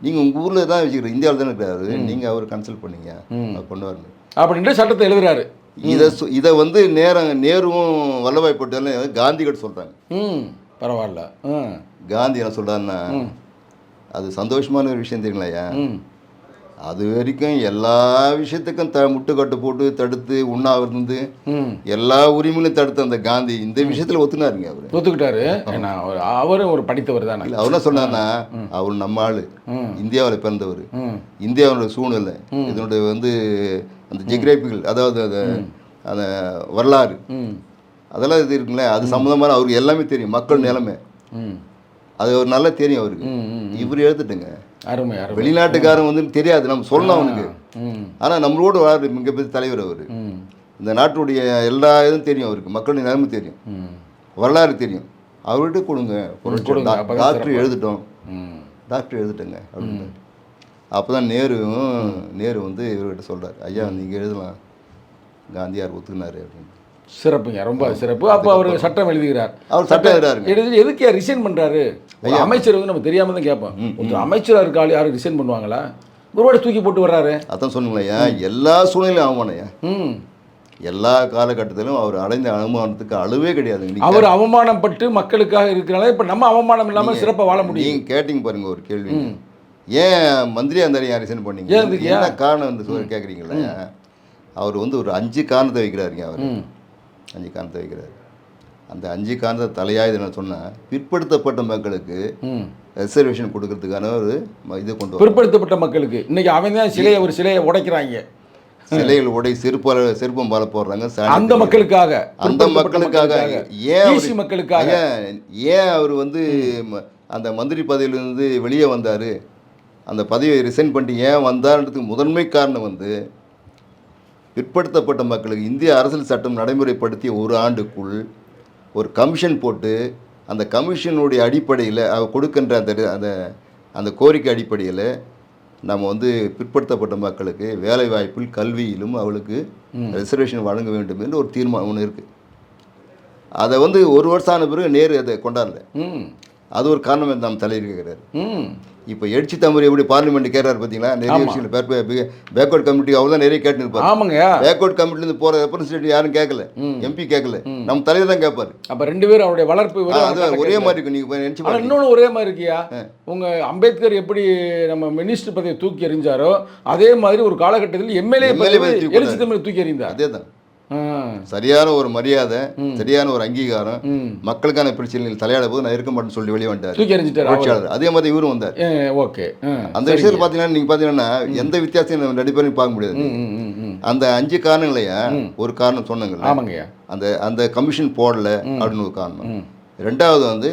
Speaker 2: நீங்கள் உங்கள் ஊரில் தான் வச்சுக்கிறீங்க, இந்தியாவில் தானே இருக்கிறாரு. நீங்கள் அவர் கன்சல்ட் பண்ணீங்க, அவர் பண்ணுவாருங்க அப்படின்ட்டு சட்டத்தை எழுதுறாரு. இதை வந்து நேருவும் வல்லபாய் பட்டேலும் காந்தி கிட்ட சொல்கிறாங்க.
Speaker 1: பரவாயில்ல.
Speaker 2: காந்தி என்ன சொல்கிறாருன்னா, அது சந்தோஷமான ஒரு விஷயம் தெரியுங்களா, அது வரைக்கும் எல்லா விஷயத்துக்கும் முட்டுக்கட்டு போட்டு தடுத்து உண்ணாவிருந்து எல்லா உரிமையிலும் தடுத்த அந்த காந்தி இந்த விஷயத்துல ஒத்துனாருங்க. அவர் ஒத்துக்கிட்டாரு. அவரும் ஒரு படித்தவர் தானே. இல்லை, அவர் என்ன சொன்னார்னா, அவர் நம்ம ஆளு, இந்தியாவில் பிறந்தவர், இந்தியாவோட சூழ்நிலை, இதனுடைய வந்து அந்த ஜியோகிராபிக்கல், அதாவது அந்த வரலாறு அதெல்லாம் இது இருக்குங்களே, அது சம்மந்தமான அவருக்கு எல்லாமே தெரியும். மக்கள் நிலைமை அது ஒரு நல்லா தெரியும் அவருக்கு. இவர் எழுத்துட்டுங்க, வெளிநாட்டுக்காரன் வந்து தெரியாது, நம்ம சொல்லணும் அவனுக்கு. ஆனால் நம்மளோட வாழ்ற மிகப்பெரிய தலைவர் அவர். இந்த நாட்டுடைய எல்லா இதுவும் தெரியும் அவருக்கு, மக்களுடைய நிலைமை தெரியும், வரலாறு தெரியும். அவர்கிட்ட கொடுங்க, டாக்டர் எழுதிட்டோம், டாக்டர் எழுதிட்டேங்க அப்படின்னு. அப்போ தான் நேரு வந்து இவர்கிட்ட சொல்கிறார், ஐயா நீங்கள் எழுதலாம், காந்தியார் ஒத்துக்கினாரு அப்படின்னு.
Speaker 1: சிறப்புங்க, ரொம்ப சிறப்பு. அப்போ அவர் சட்டம் எழுதுகிறார்.
Speaker 2: அவர் சட்டம் எழுதி
Speaker 1: எதுக்கு ரிசைன் பண்ணுறாரு? அமைச்சர் வந்து நம்ம தெரியாமல் தான் கேட்போம். ஒருத்தர் அமைச்சராக இருக்காள், யாரும் ரிசைன் பண்ணுவாங்களா? ஒருவாடு தூக்கி போட்டு வர்றாரு. அதான்
Speaker 2: சொன்னீங்களா, எல்லா சூழ்நிலையும் அவமானையா, எல்லா காலகட்டத்திலும் அவர் அடைந்த அவமானத்துக்கு அளவே கிடையாது.
Speaker 1: அவர் அவமானப்பட்டு மக்களுக்காக இருக்கிறனால இப்போ நம்ம அவமானம் இல்லாமல் சிறப்பாக வாழ முடியும்.
Speaker 2: நீங்கள் கேட்டிங்க பாருங்க ஒரு கேள்வி, ஏன் மந்திரியாக இருந்தாலும் யார் ரிசைன் பண்ணீங்க, என்ன காரணம் வந்து கேட்குறீங்களா? அவர் வந்து ஒரு 5 காரணத்தை வைக்கிறாருங்க. அவர் 5 காரணத்தை வைக்கிறார். அந்த 5 காரணத்தை தலையாக என்ன சொன்னால், பிற்படுத்தப்பட்ட மக்களுக்கு ரிசர்வேஷன் கொடுக்கறதுக்கான ஒரு இது கொண்டு வர.
Speaker 1: பிற்படுத்தப்பட்ட மக்களுக்கு இன்னைக்கு அவன் தான் ஒரு சிலையை உடைக்கிறாங்க,
Speaker 2: சிலைகள் உடை செருப்பம் பால போடுறாங்க.
Speaker 1: அந்த மக்களுக்காக
Speaker 2: ஏன் மக்களுக்காக ஏன் அவர் வந்து அந்த மந்திரி பதவியிலிருந்து வெளியே வந்தார், அந்த பதவியை ரிசைன் பண்ணிட்டு ஏன் வந்தார்ன்றதுக்கு முதன்மை காரணம் வந்து, பிற்படுத்தப்பட்ட மக்களுக்கு இந்திய அரசியல் சட்டம் நடைமுறைப்படுத்திய 1 ஆண்டுக்குள் ஒரு கமிஷன் போட்டு, அந்த கமிஷனுடைய அடிப்படையில் கொடுக்கின்ற அந்த கோரிக்கை அடிப்படையில் நம்ம வந்து பிற்படுத்தப்பட்ட மக்களுக்கு வேலை வாய்ப்பில் கல்வியிலும் அவளுக்கு ரிசர்வேஷன் வழங்க வேண்டும் என்று ஒரு தீர்மானம் ஒன்று இருக்குது. அதை வந்து 1 வருஷம் ஆன பிறகு நேரு அதை கொண்டாடல. அது ஒரு காரணம் நம்ம தலைவர் கேட்குறாரு.
Speaker 1: ம்
Speaker 2: இப்போ எழுச்சி தமிழ் எப்படி பார்லிமெண்ட் கேட்கறாரு பார்த்தீங்களா, நிறைய விஷயங்கள் பேக்வர்ட் கம்யூனிட்டி அவர் தான் நிறைய கேட்டு இருப்பார்.
Speaker 1: ஆமாங்க.
Speaker 2: பேக்வர்ட் கம்யூனிட்டிலேருந்து போகிற ரெப்ரஸன்டேட்டிவ் யாரும் கேட்கல, எம்பி கேட்கல, நம்ம தலைவர் தான் கேட்பாரு.
Speaker 1: அப்போ 2 பேரும் அவருடைய வளர்ப்பு
Speaker 2: அது ஒரே மாதிரி இருக்கும். நீங்கள் நினச்சி
Speaker 1: ஆனால் இன்னொன்று ஒரே மாதிரி இருக்கியா, உங்கள் அம்பேத்கர் எப்படி நம்ம மினிஸ்டர் பதவியை தூக்கி எறிஞ்சாரோ அதே மாதிரி ஒரு காலகட்டத்தில் எம்எல்ஏ எழுச்சி தமிழ் தூக்கி எறிந்தார்.
Speaker 2: அதே தான் சரியான ஒரு மரியாதை, சரியான ஒரு அங்கீகாரம், மக்களுக்கான பிரச்சனைகள் தலையாட போது நான் இருக்க மாட்டேன்னு சொல்லி வெளியே வந்துட்டார்,
Speaker 1: தூக்கி எறிஞ்சிட்டார்.
Speaker 2: அதே மாதிரி இவரும் வந்தார்.
Speaker 1: ஓகே,
Speaker 2: அந்த விஷயத்தில் பார்த்தீங்கன்னா நீங்கள் பார்த்தீங்கன்னா எந்த வித்தியாசம் நம்ம 2 பேரும் பார்க்க முடியாது. அந்த 5 காரணங்களையா ஒரு காரணம் சொன்னாங்க.
Speaker 1: ஆமாங்கய்யா.
Speaker 2: அந்த கமிஷன் போடல அப்படின்னு ஒரு காரணம். 2வது வந்து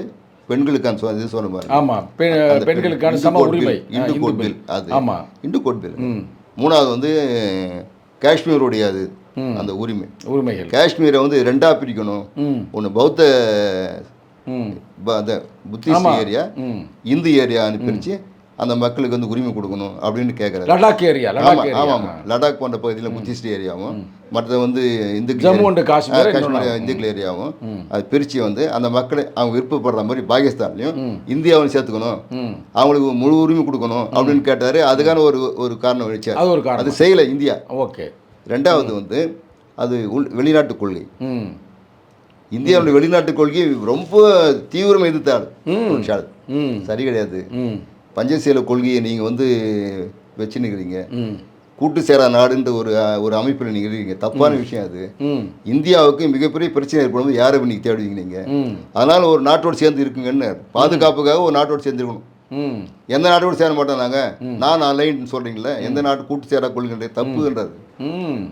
Speaker 2: பெண்களுக்கான இது சொன்ன மாதிரி.
Speaker 1: ஆமாம், பெண்களுக்கான சம உரிமை,
Speaker 2: இந்து கோட் பில். அது
Speaker 1: ஆமாம்,
Speaker 2: இந்து கோட் பில். 3வது வந்து காஷ்மீருடைய அது அந்த உரிமைகள். காஷ்மீரை வந்து 2ஆ பிரிக்கணும். ஒன்று பௌத்த புத்திஸ்ட் ஏரியா, இந்து ஏரியான்னு பிரித்து அந்த மக்களுக்கு வந்து உரிமை கொடுக்கணும் அப்படின்னு கேட்குறாரு.
Speaker 1: லடாக் ஏரியா.
Speaker 2: ஆமாம், லடாக் போன்ற பகுதியில் புத்திஸ்ட் ஏரியாவும் மற்றது வந்து
Speaker 1: ஜம்மு அண்ட் காஷ்மீர்
Speaker 2: இந்துக்கள் ஏரியாவும் அது பிரித்து வந்து அந்த மக்களை அவங்க விருப்பப்படுற மாதிரி பாகிஸ்தான்லையும் இந்தியாவிலும் சேர்த்துக்கணும், அவங்களுக்கு முழு உரிமை கொடுக்கணும் அப்படின்னு கேட்டார். அதுக்கான ஒரு காரணம் வச்சார்.
Speaker 1: அது ஒரு காரணம்.
Speaker 2: அது செய்யலை இந்தியா.
Speaker 1: ஓகே.
Speaker 2: 2வது வந்து அது வெளிநாட்டு கொள்கை. இந்தியாவுடைய வெளிநாட்டு கொள்கை ரொம்ப தீவிரம் எதிர்த்தாள். சரி கிடையாது. பஞ்சசீல கொள்கையை நீங்கள் வந்து வச்சுன்னுக்கிறீங்க, கூட்டு சேரா நாடுன்ற ஒரு அமைப்பில் நீங்கள் இருக்கீங்க. தப்பான விஷயம் அது. இந்தியாவுக்கு மிகப்பெரிய பிரச்சனை ஏற்படும் யாரை நீங்கள் தேடுவீங்க நீங்கள். அதனால் ஒரு நாட்டோடு சேர்ந்து இருக்குங்கன்னு பாதுகாப்புக்காக ஒரு நாட்டோடு சேர்ந்துருக்கணும். எந்த நாட்டோடு சேர மாட்டோம் நாங்கள். நான் லைன் சொல்கிறீங்களே, எந்த நாட்டு கூட்டு சேரா கொள்கின்ற தப்புன்றது.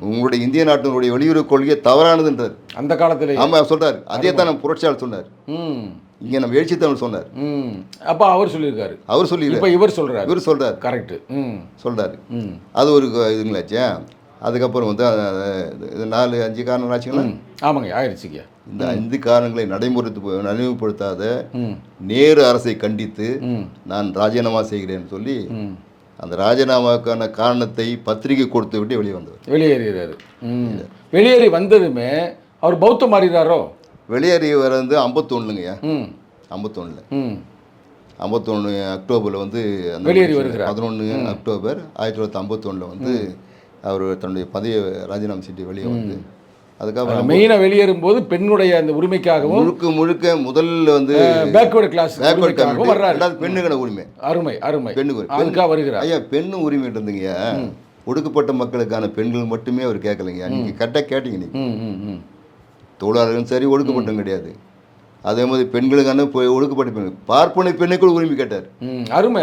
Speaker 2: உங்களுடைய இந்திய நாட்டினுடைய வெளியுறவு கொள்கையை தவறானதுன்றார் அந்த காலத்தில். ஆமாம் சொல்கிறார். அதே தான் நம்ம புரட்சியாளர் சொன்னார். இங்கே நம்ம எழுச்சி தமிழ் சொன்னார்.
Speaker 1: அப்போ அவர் சொல்லியிருக்காரு.
Speaker 2: அவர் சொல்லியிருக்காரு.
Speaker 1: இப்போ இவர் சொல்கிறார்.
Speaker 2: கரெக்டு சொல்கிறாரு. அது ஒரு இதுங்களாச்சே. அதுக்கப்புறம் வந்து 4-5 காரணம் ஆச்சுங்களா?
Speaker 1: ஆமாங்க, ஆயிடுச்சுங்க.
Speaker 2: இந்த 5 காரணங்களை நடைமுறைப்படுத்தாத நேரு அரசை கண்டித்து நான் ராஜினாமா செய்கிறேன்னு சொல்லி அந்த ராஜினாமாவுக்கான காரணத்தை பத்திரிகை கொடுத்து விட்டு
Speaker 1: வெளியேறுகிறாரு. வெளியேறி வந்ததுமே அவர் பௌத்தம் மாறிறாரோ?
Speaker 2: வெளியேறி வர வந்து 51ங்கய்யா. 51 அக்டோபரில் வந்து
Speaker 1: வெளியேறி வருகிறார்.
Speaker 2: 11 அக்டோபர் 1951 வந்து அவர் தன்னுடைய பதவியை ராஜினாமா செய்து வெளியே வந்து அதுக்கப்புறம்
Speaker 1: மெயினாக வெளியேறும் போது பெண்ணுடைய அந்த உரிமைக்காகவும்
Speaker 2: முழுக்க முதல்ல வந்து
Speaker 1: பேக்வர்டு கிளாஸ் வர்றாரு.
Speaker 2: பெண்ணுக்கான உரிமை
Speaker 1: அருமை
Speaker 2: பெண்ணுக்கு
Speaker 1: அதுக்காக வருகிறார்.
Speaker 2: ஐயா பெண்ணு உரிமை இருந்துங்க. ஒடுக்கப்பட்ட மக்களுக்கான பெண்கள் மட்டுமே அவர் கேட்கலைங்க. நீங்கள் கரெக்டாக கேட்டீங்க. நீங்கள் தொழிலாளர்களும் சரி ஒடுக்கப்பட்டும் கிடையாது. அதே மாதிரி பெண்களுக்கான ஒடுக்கப்பட்ட பெண்கள் பார்ப்பனை பெண்ணுக்கும் உரிமை கேட்டார்.
Speaker 1: அருமை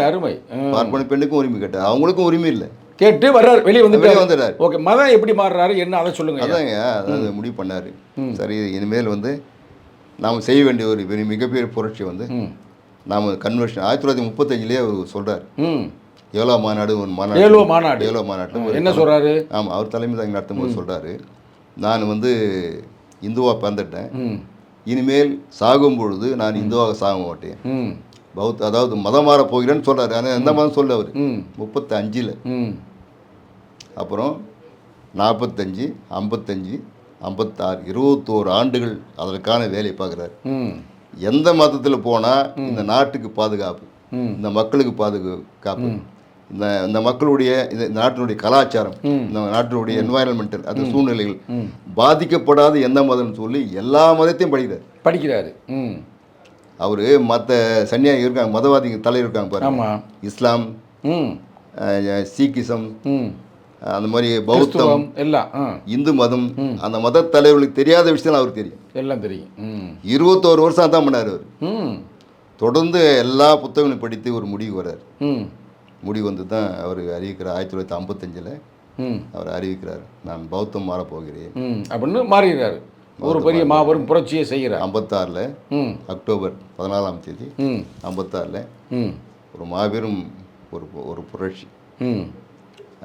Speaker 2: பார்ப்பனை பெண்ணுக்கும் உரிமை கேட்டார். அவங்களுக்கும் உரிமை இல்லை.
Speaker 1: கேட்டு வர்றாரு, வெளியே வந்துடுறாரு. ஓகே, மதம் எப்படி மாறுறாரு என்ன அதை சொல்லுங்க.
Speaker 2: அதாங்க அதாவது முடிவு பண்ணார். சரி இனிமேல் வந்து நாம் செய்ய வேண்டிய ஒரு மிகப்பெரிய புரட்சி வந்து நாம் கன்வென்ஷன் 1935 அவர் சொல்கிறார். ஏலோ மாநாடு ஒரு மாநாட்டில்
Speaker 1: என்ன சொல்கிறாரு?
Speaker 2: ஆமாம், அவர் தலைமை தாங்க நடத்தும் போது சொல்கிறாரு, நான் வந்து இந்துவாக பிறந்துட்டேன், இனிமேல் சாகும் பொழுது நான் இந்துவாக சாக மாட்டேன், அதாவது மதம் மாற போகிறேன்னு சொல்கிறாரு. ஆனால் எந்த மதம் சொல்ல அவர் 35. அப்புறம் 45, 55, 56, 21 ஆண்டுகள் அதற்கான வேலையை பார்க்குறாரு. எந்த மதத்தில் போனால் இந்த நாட்டுக்கு பாதுகாப்பு, இந்த மக்களுக்கு பாதுகாப்பு, இந்த மக்களுடைய இந்த நாட்டினுடைய கலாச்சாரம், இந்த நாட்டினுடைய என்வாயன்மெண்டல் அந்த சூழ்நிலைகள் பாதிக்கப்படாத எந்த மதம்னு சொல்லி எல்லா மதத்தையும் படிக்கிறாரு. அவர் மற்ற சன்னியாசி இருக்காங்க, மதவாதி தலைவர் இருக்காங்க பாருங்க, இஸ்லாம், சீக்கிசம், அந்த மாதிரி பௌத்தம் எல்லாம், இந்து மதம், அந்த மத தலைவர்களுக்கு தெரியாத விஷயம் அவருக்கு தெரியும், எல்லாம் தெரியும். 21 வருஷம் தான் பண்ணார் அவர். தொடர்ந்து எல்லா புத்தகங்களும் படித்து ஒரு முடிவு வர்றார். முடிவு வந்து தான் அவர் அறிவிக்கிறார். 1955 அவர் அறிவிக்கிறார், நான் பௌத்தம் மாறப்போகிறேன் அப்படின்னு மாறுகிறார். ஒரு பெரிய மாபெரும் புரட்சியை செய்கிறார். 56 அக்டோபர் 14 56 ஒரு மாபெரும் ஒரு புரட்சி.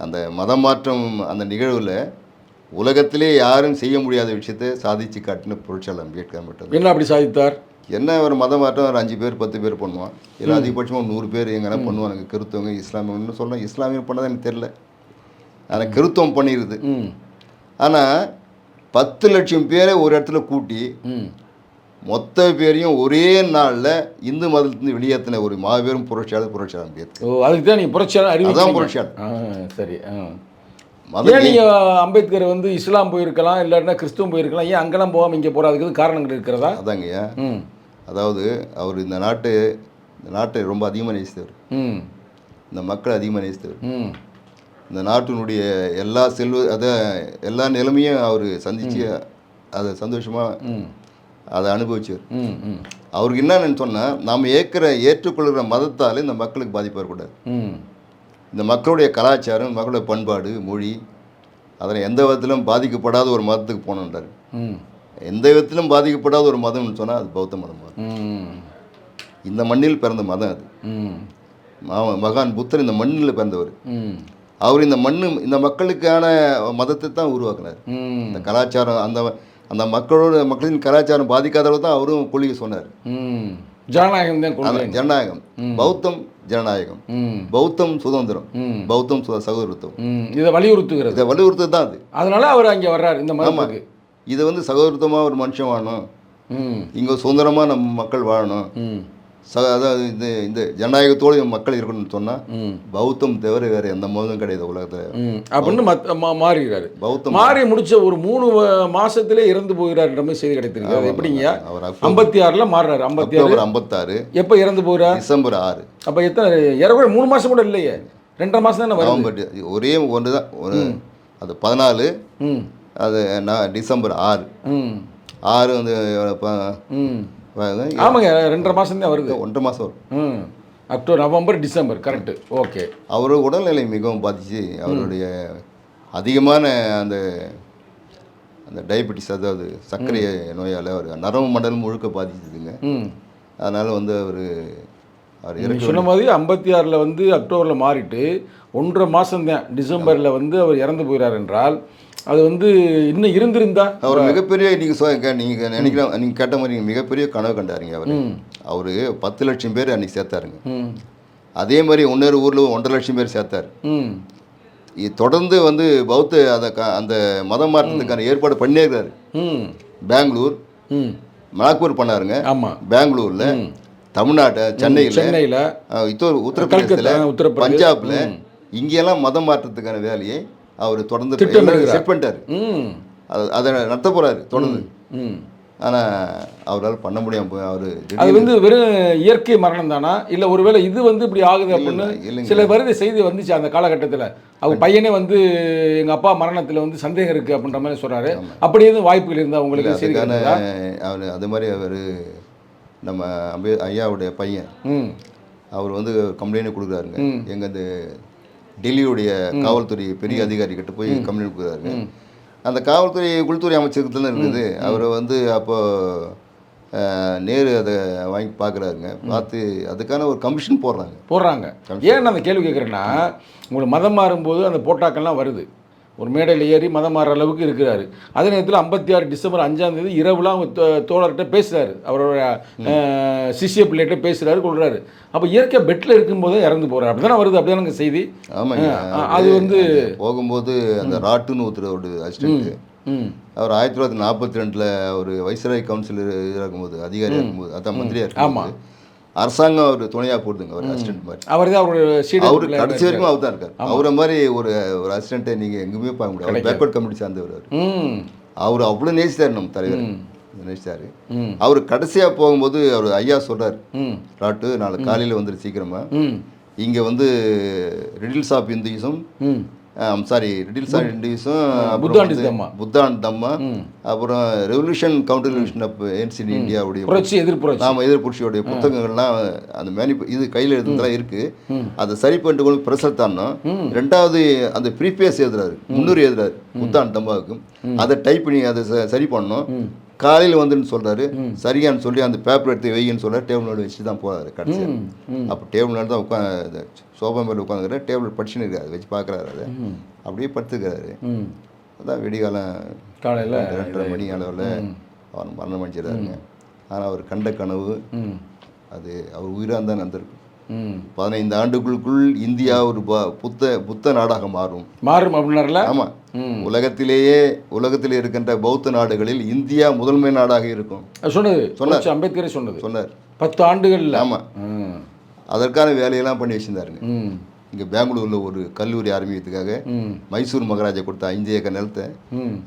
Speaker 2: அந்த மதம் மாற்றம் அந்த நிகழ்வில் உலகத்திலே யாரும் செய்ய முடியாத விஷயத்தை சாதிச்சு காட்டின புரட்சியாளர் அம்பேத்கர் மட்டும். என்ன அப்படி சாதித்தார்? என்ன ஒரு மதம் மாற்றம் ஒரு 5 பேர் 10 பேர் பண்ணுவான், இல்லை அதிகபட்சமாக 100 பேர் எங்கன்னா பண்ணுவானுங்க. கிறிஸ்தவங்க இஸ்லாமியன்னு சொல்லலாம். இஸ்லாமியம் பண்ணதான் எனக்கு தெரில, ஆனால் கிறிஸ்தவம் பண்ணிடுது. ஆனால் 10 லட்சம் பேரை ஒரு இடத்துல கூட்டி மொத்த பேரையும் ஒரே நாளில் இந்து மதத்திலிருந்து வெளியேற்றின ஒரு மாபெரும் புரட்சியாளர் அம்பேத்கர்.
Speaker 1: ஓ, அதுக்கு தான் நீங்கள் புரட்சியாளர்
Speaker 2: அதான்
Speaker 1: அறிவிக்கிறீங்க.
Speaker 2: புரட்சியாளர்.
Speaker 1: சரி.
Speaker 2: மத
Speaker 1: ஏன் நீங்கள் அம்பேத்கர் வந்து இஸ்லாம் போயிருக்கலாம், இல்லாட்டினா கிறிஸ்துவம் போயிருக்கலாம், ஏன் அங்கெல்லாம் போகாமல் இங்கே போகிறதுக்கு காரணங்கள் இருக்கிறதா?
Speaker 2: அதாங்கய்யா. அதாவது அவர் இந்த நாட்டை ரொம்ப அதிகமாக நேசித்தவர், இந்த மக்களை அதிகமாக நேசித்தவர், இந்த நாட்டினுடைய எல்லா நிலைமையும் அவர் சந்தித்து அதை சந்தோஷமாக அதை அனுபவிச்சவர். அவருக்கு என்னன்னு சொன்னால், நாம் ஏற்றுக்கொள்கிற மதத்தால் இந்த மக்களுக்கு பாதிப்பு வரக்கூடாது. இந்த மக்களுடைய கலாச்சாரம், மக்களுடைய பண்பாடு, மொழி, அதில் எந்த விதத்திலும் பாதிக்கப்படாத ஒரு மதத்துக்கு போகணுன்றார். எந்த விதத்திலும் பாதிக்கப்படாத ஒரு மதம்னு சொன்னால் அது பௌத்த மதம். இந்த மண்ணில் பிறந்த மதம் அது. மகான் புத்தர் இந்த மண்ணில் பிறந்தவர். அவர் இந்த மக்களுக்கான மதத்தை தான் உருவாக்கினார். இந்த கலாச்சாரம் அந்த மக்களின் கலாச்சாரம் பாதிக்காத அளவு தான் அவரும் கொள்கை சொன்னார்.
Speaker 1: ஜனநாயகம் தான்
Speaker 2: ஜனநாயகம், பௌத்தம் ஜனநாயகம், பௌத்தம் சுதந்திரம், பௌத்தம் சகோதரத்துவம்,
Speaker 1: இதை வலியுறுத்துகிறது
Speaker 2: தான் அது.
Speaker 1: அதனால அவர் அங்கே வர்றாரு இந்த மதத்துக்கு.
Speaker 2: இதை வந்து சகோதரத்துவமாக ஒரு மனுஷன் வாழணும், இங்கே சுதந்திரமாக நம்ம மக்கள் வாழணும், அதாவது இந்த ஜனநாயகத்தோடு மக்கள் இருக்கணும்னு சொன்னால் பௌத்தம் தவிர வேறு எந்த மதமும் கிடையாது உலகத்தில்
Speaker 1: அப்படின்னு மாறுகிறாரு.
Speaker 2: பௌத்தம்
Speaker 1: மாறி முடிச்ச ஒரு 3 மாசத்திலே இறந்து போகிறாருன்ற மாதிரி செய்தி கிடைத்திருக்கு. எப்படிங்க? 56 மாறுறாரு.
Speaker 2: 56
Speaker 1: எப்போ இறந்து போகிறார்?
Speaker 2: டிசம்பர் 6.
Speaker 1: அப்போ எத்தனை 3 மாதம் கூட இல்லையே, 2.5 மாதம் தானே வரும்.
Speaker 2: பட் ஒரே ஒன்று தான். அது 14, அது டிசம்பர் 6 வந்து
Speaker 1: ஆமாங்க, 2.5 மாதம் தான் வருது.
Speaker 2: 1.5 மாதம் வரும்.
Speaker 1: October, November, December. Correct. Okay.
Speaker 2: அவர் உடல்நிலை மிகவும் பாதிச்சு, அவருடைய அதிகமான அந்த டயபெட்டிஸ், அதாவது சர்க்கரை நோயால் அவர் நரம்பு மண்டலம் முழுக்க பாதிச்சதுங்க. அதனால் வந்து அவர்
Speaker 1: சொன்ன மாதிரி 56 வந்து அக்டோபரில் மாறிட்டு 1.5 மாதம் தான் டிசம்பரில் வந்து அவர் இறந்து போகிறார் என்றால், அது வந்து இன்னும் இருந்திருந்தா
Speaker 2: அவர் மிகப்பெரிய நீங்கள் நினைக்கிறோம், நீங்கள் கேட்ட மாதிரி மிகப்பெரிய கனவு கண்டாருங்க. அவர் 10 லட்சம் பேர் அன்றைக்கி சேர்த்தாருங்க. அதே மாதிரி இன்னொரு ஊரில் 1.5 லட்சம் பேர் சேர்த்தார். தொடர்ந்து வந்து பௌத்த அந்த மதம் மாற்றத்துக்கான ஏற்பாடு பண்ணியே இருக்காரு. பெங்களூர், நாக்பூர் பண்ணாருங்க.
Speaker 1: ஆமாம்,
Speaker 2: பெங்களூரில், தமிழ்நாட்டை, சென்னையில், உத்தரப்பிரதேசத்தில், பஞ்சாபில், இங்கெல்லாம் மதம் மாற்றத்துக்கான வேலையை அவர் தொடர்ந்து செட் பண்ணிட்டார். அதை நடத்த போகிறாரு தொடர்ந்து. ஆனால் அவரால் பண்ண முடியாமல் அவர்
Speaker 1: அது வந்து வெறும் இயற்கை மரணம் தானா, இல்லை ஒருவேளை இது வந்து இப்படி ஆகுது அப்படின்னு சில வருது செய்தி வந்துச்சு அந்த காலகட்டத்தில். அவங்க பையனே வந்து எங்கள் அப்பா மரணத்தில் வந்து சந்தேகம் இருக்குது அப்படின்ற மாதிரி சொல்கிறாரு. அப்படி எதுவும் வாய்ப்புகள் இருந்தால் உங்களுக்கு செய்தி?
Speaker 2: அவர் அது மாதிரி அவர் நம்ம ஐயாவுடைய பையன் அவர் வந்து கம்ப்ளைண்ட் கொடுக்குறாருங்க. எங்கள் இந்த டெல்லியுடைய காவல்துறை பெரிய அதிகாரிகிட்ட போய் கம்ப்ளைண்ட் கொடுக்குறாருங்க. அந்த காவல்துறை உள்துறை அமைச்சகத்தில் இருக்குது. அவர் வந்து அப்போது நேரு அதை வாங்கி பார்க்குறாருங்க. பார்த்து அதுக்கான ஒரு கமிஷன் போடுறாங்க.
Speaker 1: ஏன் அந்த கேள்வி கேட்குறேன்னா, உங்களுக்கு மதம் மாறும்போது அந்த போட்டாக்கள்லாம் வருது. ஒரு மேடையில் ஏறி மதம் மாறுற அளவுக்கு இருக்கிறாரு. அதே நேரத்தில் 56 டிசம்பர் 5 இரவுலாம் தோழர்கிட்ட பேசுகிறாரு, அவரோட சிஷிய பிள்ளைகிட்ட பேசுகிறாரு, கொள்கிறாரு. அப்போ இயற்கை பெட்டில் இருக்கும்போதே இறந்து போகிறார். அப்படி தானே வருது, அப்படி தானே செய்தி.
Speaker 2: ஆமாங்க. அது வந்து போகும்போது அந்த ராட்டுன்னு ஒரு அசிஸ்டன்ட், அவர் 1942 ஒரு வைஸ்ராய் கவுன்சிலர் இருக்கும்போது, அதிகாரியாக இருக்கும்போது, அதான் மந்திரியாக இருக்கும்போது அரசாங்கம் அவர் துணையாக போடுதுங்க. அவர் அசிஸ்டன்ட் மாதிரி. அவர் தான் அவர் கடைசி வரைக்கும் அவர் தான் இருக்கார். அவரை மாதிரி ஒரு அசிஸ்டண்ட்டை நீங்கள் எங்கேயுமே பார்க்க முடியாது. அவர் பேக்வர்ட் கம்யூனிட்டி சார்ந்தவர். அவர் அவ்வளோ நேசித்தார், நம்ம தலைவர் நேசித்தார். அவர் கடைசியாக போகும்போது அவர் ஐயா சொல்கிறார், ராட்டு நாளை காலையில் வந்துரு சீக்கிரமாக, இங்கே வந்து riddles of Hinduism, riddles of Hinduism, Buddha Dhamma, அப்புறம் revolution counter revolution of ancient இந்தியாவுடைய எதிர்ப்புரட்சியோடைய புத்தகங்கள்லாம் அந்த இது கையில் எழுதுறதுலாம் இருக்குது. அதை சரி பண்ணிட்டு கொண்டு பிரசர் தானோம். 2வது அந்த ப்ரீஃபேஸ் எழுதுறாரு, முன்னுரை எழுதுறாரு புத்தான் தம்மாவுக்கு. அதை டைப் பண்ணி அதை சரி பண்ணோம். காலையில் வந்துன்னு சொல்கிறாரு. சரியான்னு சொல்லி அந்த பேப்பர் எடுத்து வையின்னு சொல்கிறார். டேபிள் மேலே வச்சு தான் போகிறாரு கடைசியாக. அப்போ டேபிள் மேலே தான் உட்காந்து சோஃபா மேலே உட்காந்துக்கிறார். டேபிள் படிச்சுன்னு இருக்காரு, அதை வச்சு பார்க்குறாரு. அதை அப்படியே படுத்துக்கிறாரு. அதான் விடிகாலம் காலையில் 2:30 மணி அளவில் அவர் மரணம் அடைஞ்சிடறாருங்க. ஆனால் அவர் கண்ட கனவு அது அவர் உயிராக தான் நடந்திருக்கும். 15 ஆண்டுகளுக்குள் இந்தியா ஒரு புத்த நாடாக மாறும்
Speaker 1: அப்படின்னார்ல.
Speaker 2: ஆமாம், உலகத்திலே இருக்கின்ற பௌத்த நாடுகளில் இந்தியா முதன்மை நாடாக இருக்கும்
Speaker 1: சொன்னார் அம்பேத்கரே சொன்னார் 10 ஆண்டுகள்.
Speaker 2: ஆமாம், அதற்கான வேலையெல்லாம் பண்ணி வச்சுருந்தாருங்க. இங்கே பெங்களூரில் ஒரு கல்லூரி ஆரம்பிக்கிறதுக்காக மைசூர் மகாராஜா கொடுத்த 5 ஏக்கர் நிலத்தை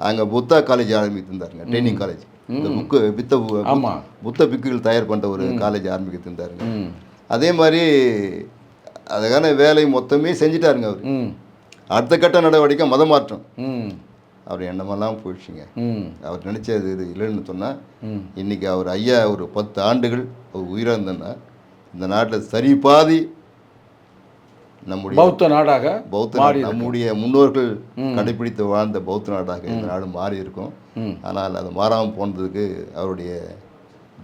Speaker 2: அங்கே புத்தா காலேஜ் ஆரம்பித்திருந்தாருங்க, ட்ரைனிங் காலேஜ். இந்த புத்த பிக்குகள் தயார் பண்ணுற ஒரு காலேஜ் ஆரம்பிக்கிருந்தாருங்க. அதே மாதிரி அதுக்கான வேலை மொத்தமே செஞ்சிட்டாருங்க அவர். அடுத்த கட்ட நடவடிக்கை மத மாற்றம். அவர் எண்ணமெல்லாம் போயிடுச்சுங்க. அவர் நினச்சது இது இல்லைன்னு சொன்னால் இன்றைக்கி அவர் ஐயா ஒரு 10 ஆண்டுகள் அவர் உயிராக இருந்தேன்னா இந்த நாட்டில் சரி பாதி நம்முடைய
Speaker 1: பௌத்த நாடாக
Speaker 2: நம்முடைய முன்னோர்கள் கடைபிடித்து வாழ்ந்த பௌத்த நாடாக இந்த நாடு மாறி இருக்கும். ஆனால் அது மாறாமல் போனதுக்கு அவருடைய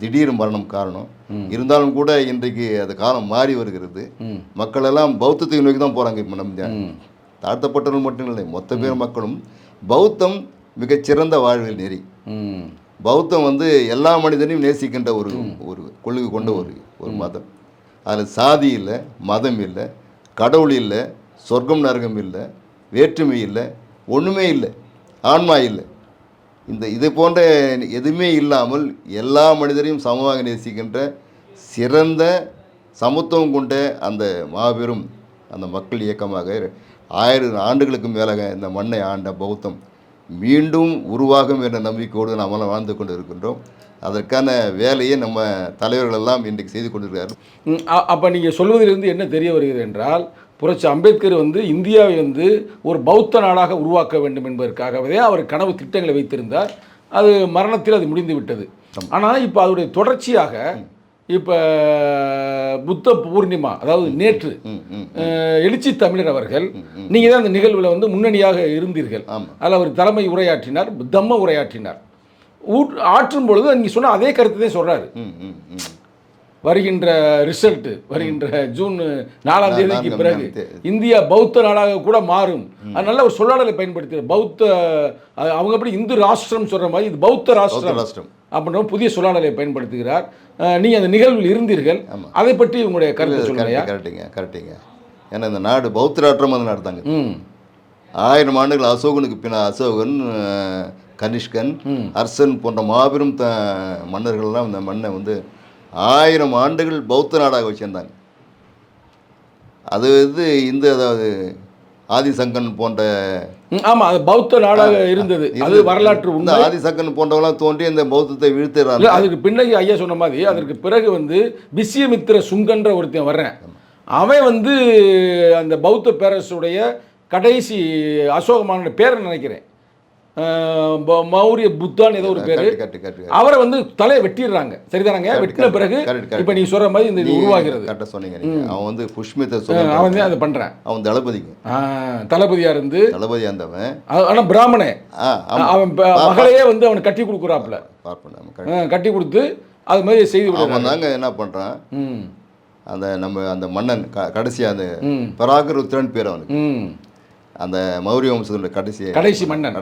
Speaker 2: திடீர் மரணம் காரணம். இருந்தாலும் கூட இன்றைக்கு அது காலம் மாறி வருகிறது. மக்கள் எல்லாம் பௌத்தத்தை நோக்கி தான் போகிறாங்க. இப்போ நம்ம தாழ்த்தப்பட்டவர்கள் மட்டும் இல்லை, மொத்த பேர் மக்களும் பௌத்தம் மிகச்சிறந்த வாழ்வில் நெறி. பௌத்தம் எல்லா மனிதனையும் நேசிக்கின்ற ஒரு கொள்கை கொண்ட ஒரு மதம். அதில் சாதி இல்லை, மதம் இல்லை, கடவுள் இல்லை, சொர்க்கம் நரகம் இல்லை, வேற்றுமை இல்லை, ஒன்றுமே இல்லை, ஆன்மா இல்லை. இது போன்ற எதுவுமே இல்லாமல் எல்லா மனிதரையும் சமமாக நேசிக்கின்ற சிறந்த சமத்துவம் கொண்ட அந்த மாபெரும் அந்த மக்கள் இயக்கமாக 1000 ஆண்டுகளுக்கு மேலாக இந்த மண்ணை ஆண்ட பௌத்தம் மீண்டும் உருவாகும் என்ற நம்பிக்கையோடு நாமெல்லாம் வாழ்ந்து கொண்டு இருக்கின்றோம். அதற்கான வேலையை நம்ம தலைவர்கள் எல்லாம் இன்றைக்கு செய்து கொண்டிருக்கிறார்.
Speaker 1: அப்போ நீங்கள் சொல்வதிலிருந்து என்ன தெரிய வருகிறது என்றால், புரட்சி அம்பேத்கர் இந்தியாவை ஒரு பௌத்த நாடாக உருவாக்க வேண்டும் என்பதற்காகவே அவர் கனவு திட்டங்களை வைத்திருந்தார். அது மரணத்தில் அது முடிந்து விட்டது. ஆனால் இப்போ அதனுடைய தொடர்ச்சியாக இப்போ புத்த பூர்ணிமா, அதாவது நேற்று எழுச்சி தமிழர் அவர்கள், நீங்கள் தான் அந்த நிகழ்வில் முன்னணியாக இருந்தீர்கள். அதில் அவர் தலைமை உரையாற்றினார், தம்ம உரையாற்றினார். ஆற்றும் பொழுது நீங்கள் சொன்ன அதே கருத்தை தான் சொல்கிறாரு. வருகின்ற ரிசல்ட்டு வருகின்ற ஜூன் 4ஆம் தேதிக்கு பிறகு இந்தியா பௌத்த நாடாக கூட மாறும். அது நல்ல ஒரு சொல்லாடலை பயன்படுத்துகிறார். பௌத்த அவங்க எப்படி இந்து ராஷ்டிரம் சொல்கிற மாதிரி இது பௌத்த ராஷ்டிரம் அப்படின்ற புதிய சொல்லாடலை பயன்படுத்துகிறார். நீங்கள் அந்த நிகழ்வில் இருந்தீர்கள், அதை பற்றி உங்களுடைய கருத்து சொல்லுங்க.
Speaker 2: கரெக்டுங்க. ஏன்னா இந்த நாடு பௌத்த ராஷ்டிரம் அந்த நாடு தாங்க. 1000 ஆண்டுகள் அசோகனுக்கு பின்னால் அசோகன், கனிஷ்கன், அர்சன் போன்ற மாபெரும் மன்னர்கள்லாம் இந்த மண்ணை 1000 ஆண்டுகள் பௌத்த நாடாக வச்சுருந்தாங்க. அது அதாவது ஆதிசங்கன் போன்ற
Speaker 1: அது பௌத்த நாடாக இருந்தது. அது வரலாற்று உண்மை.
Speaker 2: ஆதிசங்கன் போன்றவெல்லாம் தோன்றி இந்த பௌத்தத்தை வீழ்த்துறாங்க.
Speaker 1: அதுக்கு பின்னாடி ஐயா சொன்ன மாதிரி அதற்கு பிறகு விஸ்யமித்திர சுங்கன்ற ஒருத்தன் வர்றேன். அவன் அந்த பௌத்த பேரரசுடைய கடைசி அசோகமான பேரை நினைக்கிறேன், மௌரிய புத்தான் ஏதோ ஒரு பேர். அவரை தலையை வெட்டிடுறாங்க. சரிதானங்க? வெட்டின பிறகு இப்போ நீ சொல்ற மாதிரி இந்த இது உருவாகிறது.
Speaker 2: கரெக்டாக சொன்னீங்க. அவன் புஷ்மித்த
Speaker 1: அவன் அதை பண்றான்.
Speaker 2: அவன் தளபதிங்க,
Speaker 1: தளபதியா இருந்தவன். ஆனால் பிராமணே அவன் மகளையே அவன் கட்டி கொடுக்குறாப்புல, கட்டி கொடுத்து அது மாதிரி செய்து
Speaker 2: அவன் தாங்க என்ன பண்றான். அந்த மன்னன் கடைசியா அந்த பராகருத்ரன் பேர் அவனுக்கு, அந்த மௌரிய வம்சத்தோட கடைசி மன்னன்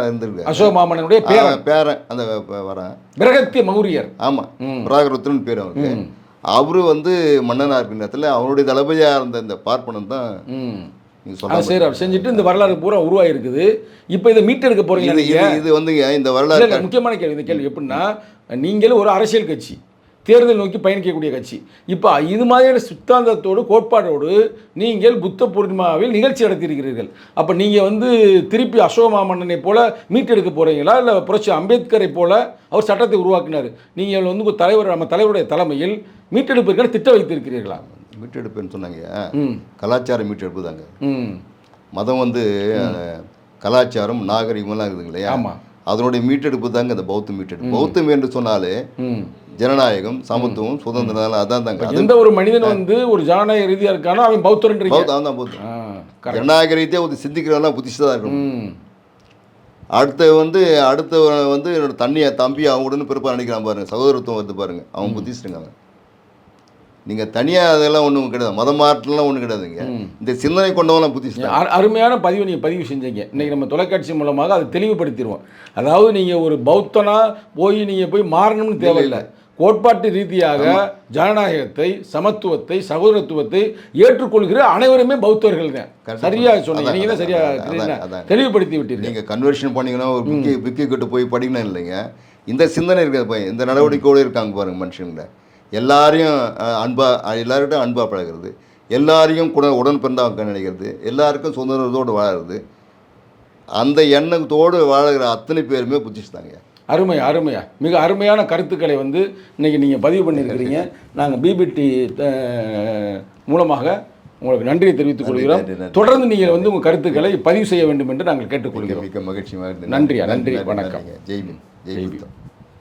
Speaker 2: இருந்திருக்கு.
Speaker 1: அசோகமாமனுடைய
Speaker 2: பேரன் அந்த வரேன்
Speaker 1: பிரகத்திய மௌரியர்.
Speaker 2: ஆமாம், பிராகருத்ரன் பேர் அவனுக்கு. அவரு மன்னனாக இருக்கிற நேரத்தில் அவனுடைய தளபதியாக இருந்த இந்த பார்ப்பனன் தான்
Speaker 1: அவர் செஞ்சுட்டு இந்த வரலாறு பூரா உருவாயிருக்குது. இப்போ இதை மீட்டெடுக்க போறீங்க.
Speaker 2: இது இந்த வரலாறு
Speaker 1: முக்கியமான கேள்வி. இந்த கேள்வி எப்படின்னா, நீங்களும் ஒரு அரசியல் கட்சி, தேர்தல் நோக்கி பயணிக்கக்கூடிய கட்சி. இப்போ இது மாதிரியான சித்தாந்தத்தோடு கோட்பாடோடு நீங்கள் புத்த பூர்ணிமாவில் நிகழ்ச்சி நடத்தியிருக்கிறீர்கள். அப்போ நீங்கள் திருப்பி அசோகமாமன்னனை போல மீட்டெடுக்க போகிறீங்களா, இல்லை புரட்சி அம்பேத்கரை போல அவர் சட்டத்தை உருவாக்கினார், நீங்கள் ஒரு தலைவர், நம்ம தலைவருடைய தலைமையில் மீட்டெடுப்பிற்கான திட்டம் வைத்திருக்கிறீர்களா?
Speaker 2: மீட்டெடுப்புன்னு சொன்னாங்க. கலாச்சார மீட்டெடுப்பு தாங்க. மதம் கலாச்சாரம் நாகரிகமெல்லாம் இருக்குதுங்க இல்லையா?
Speaker 1: ஆமாம்,
Speaker 2: அதனுடைய மீட்டெடுப்பு தாங்க இந்த பௌத்த மீட்டெடுப்பு. பௌத்தம் என்று சொன்னாலே ஜனநாயகம், சமத்துவம், சுதந்திரம், அதான் தாங்க.
Speaker 1: எந்த ஒரு மனிதன் ஒரு ஜனநாயக ரீதியா இருக்கானோ அவன் பௌத்தன்.
Speaker 2: ஜனநாயக ரீதியா சிந்திக்கிறவெல்லாம் புத்திசாலியா இருக்கும். அடுத்த என்னோட தம்பி அவங்களுடன் பிறப்பா நினைக்கிறான் பாருங்க, சகோதரத்துவம் வருது பாருங்க, அவன் புத்திஸ்டுங்க. அவன் நீங்கள் தனியாக அதெல்லாம் ஒன்றும் கிடையாது, மத மாற்றலாம் ஒன்றும் கிடையாதுங்க. இந்த சிந்தனை கொண்டவங்களாம் புத்திஸ்ட்.
Speaker 1: அருமையான பதிவு நீங்கள் பதிவு செஞ்சீங்க. இன்றைக்கி நம்ம தொலைக்காட்சி மூலமாக அதை தெளிவுபடுத்திடுவோம். அதாவது நீங்கள் ஒரு பௌத்தனாக போய் மாறணும்னு தேவையில்லை. கோட்பாட்டு ரீதியாக ஜனநாயகத்தை, சமத்துவத்தை, சகோதரத்துவத்தை ஏற்றுக்கொள்கிற அனைவருமே பௌத்தர்கள் தான். சரியா சொன்னீங்க, நீங்க தான் சரியா தெளிவுபடுத்தி விட்டீங்க.
Speaker 2: நீங்க கன்வர்ஷன் பண்ணீங்கன்னா ஒரு புக்கி கிட்ட போய் படிக்கணும் இல்லைங்க. இந்த சிந்தனை இருக்கிற இந்த நடவடிக்கையோடு இருக்காங்க பாருங்க மனுஷங்கள. எல்லாரையும் எல்லார்கிட்டும் அன்பாக பழகிறது, எல்லாரையும் கூட உடன் பிறந்தவங்க நினைக்கிறது, எல்லாருக்கும் சுதந்திரத்தோடு வாழறது, அந்த எண்ணத்தோடு வாழகிற அத்தனை பேருமே புத்திச்சுட்டாங்க.
Speaker 1: அருமையா மிக அருமையான கருத்துக்களை வந்து இன்றைக்கி நீங்கள் பதிவு பண்ணியிருக்கிறீங்க. நாங்கள் பிபிடி மூலமாக உங்களுக்கு நன்றியை தெரிவித்துக் கொள்கிறோம். தொடர்ந்து நீங்கள் வந்து உங்கள் கருத்துக்களை பதிவு செய்ய வேண்டும் என்று நாங்கள் கேட்டுக்கொள்கிறோம்.
Speaker 2: மிக மகிழ்ச்சி.
Speaker 1: நன்றி, வணக்கம்.
Speaker 2: ஜெய்பீம்.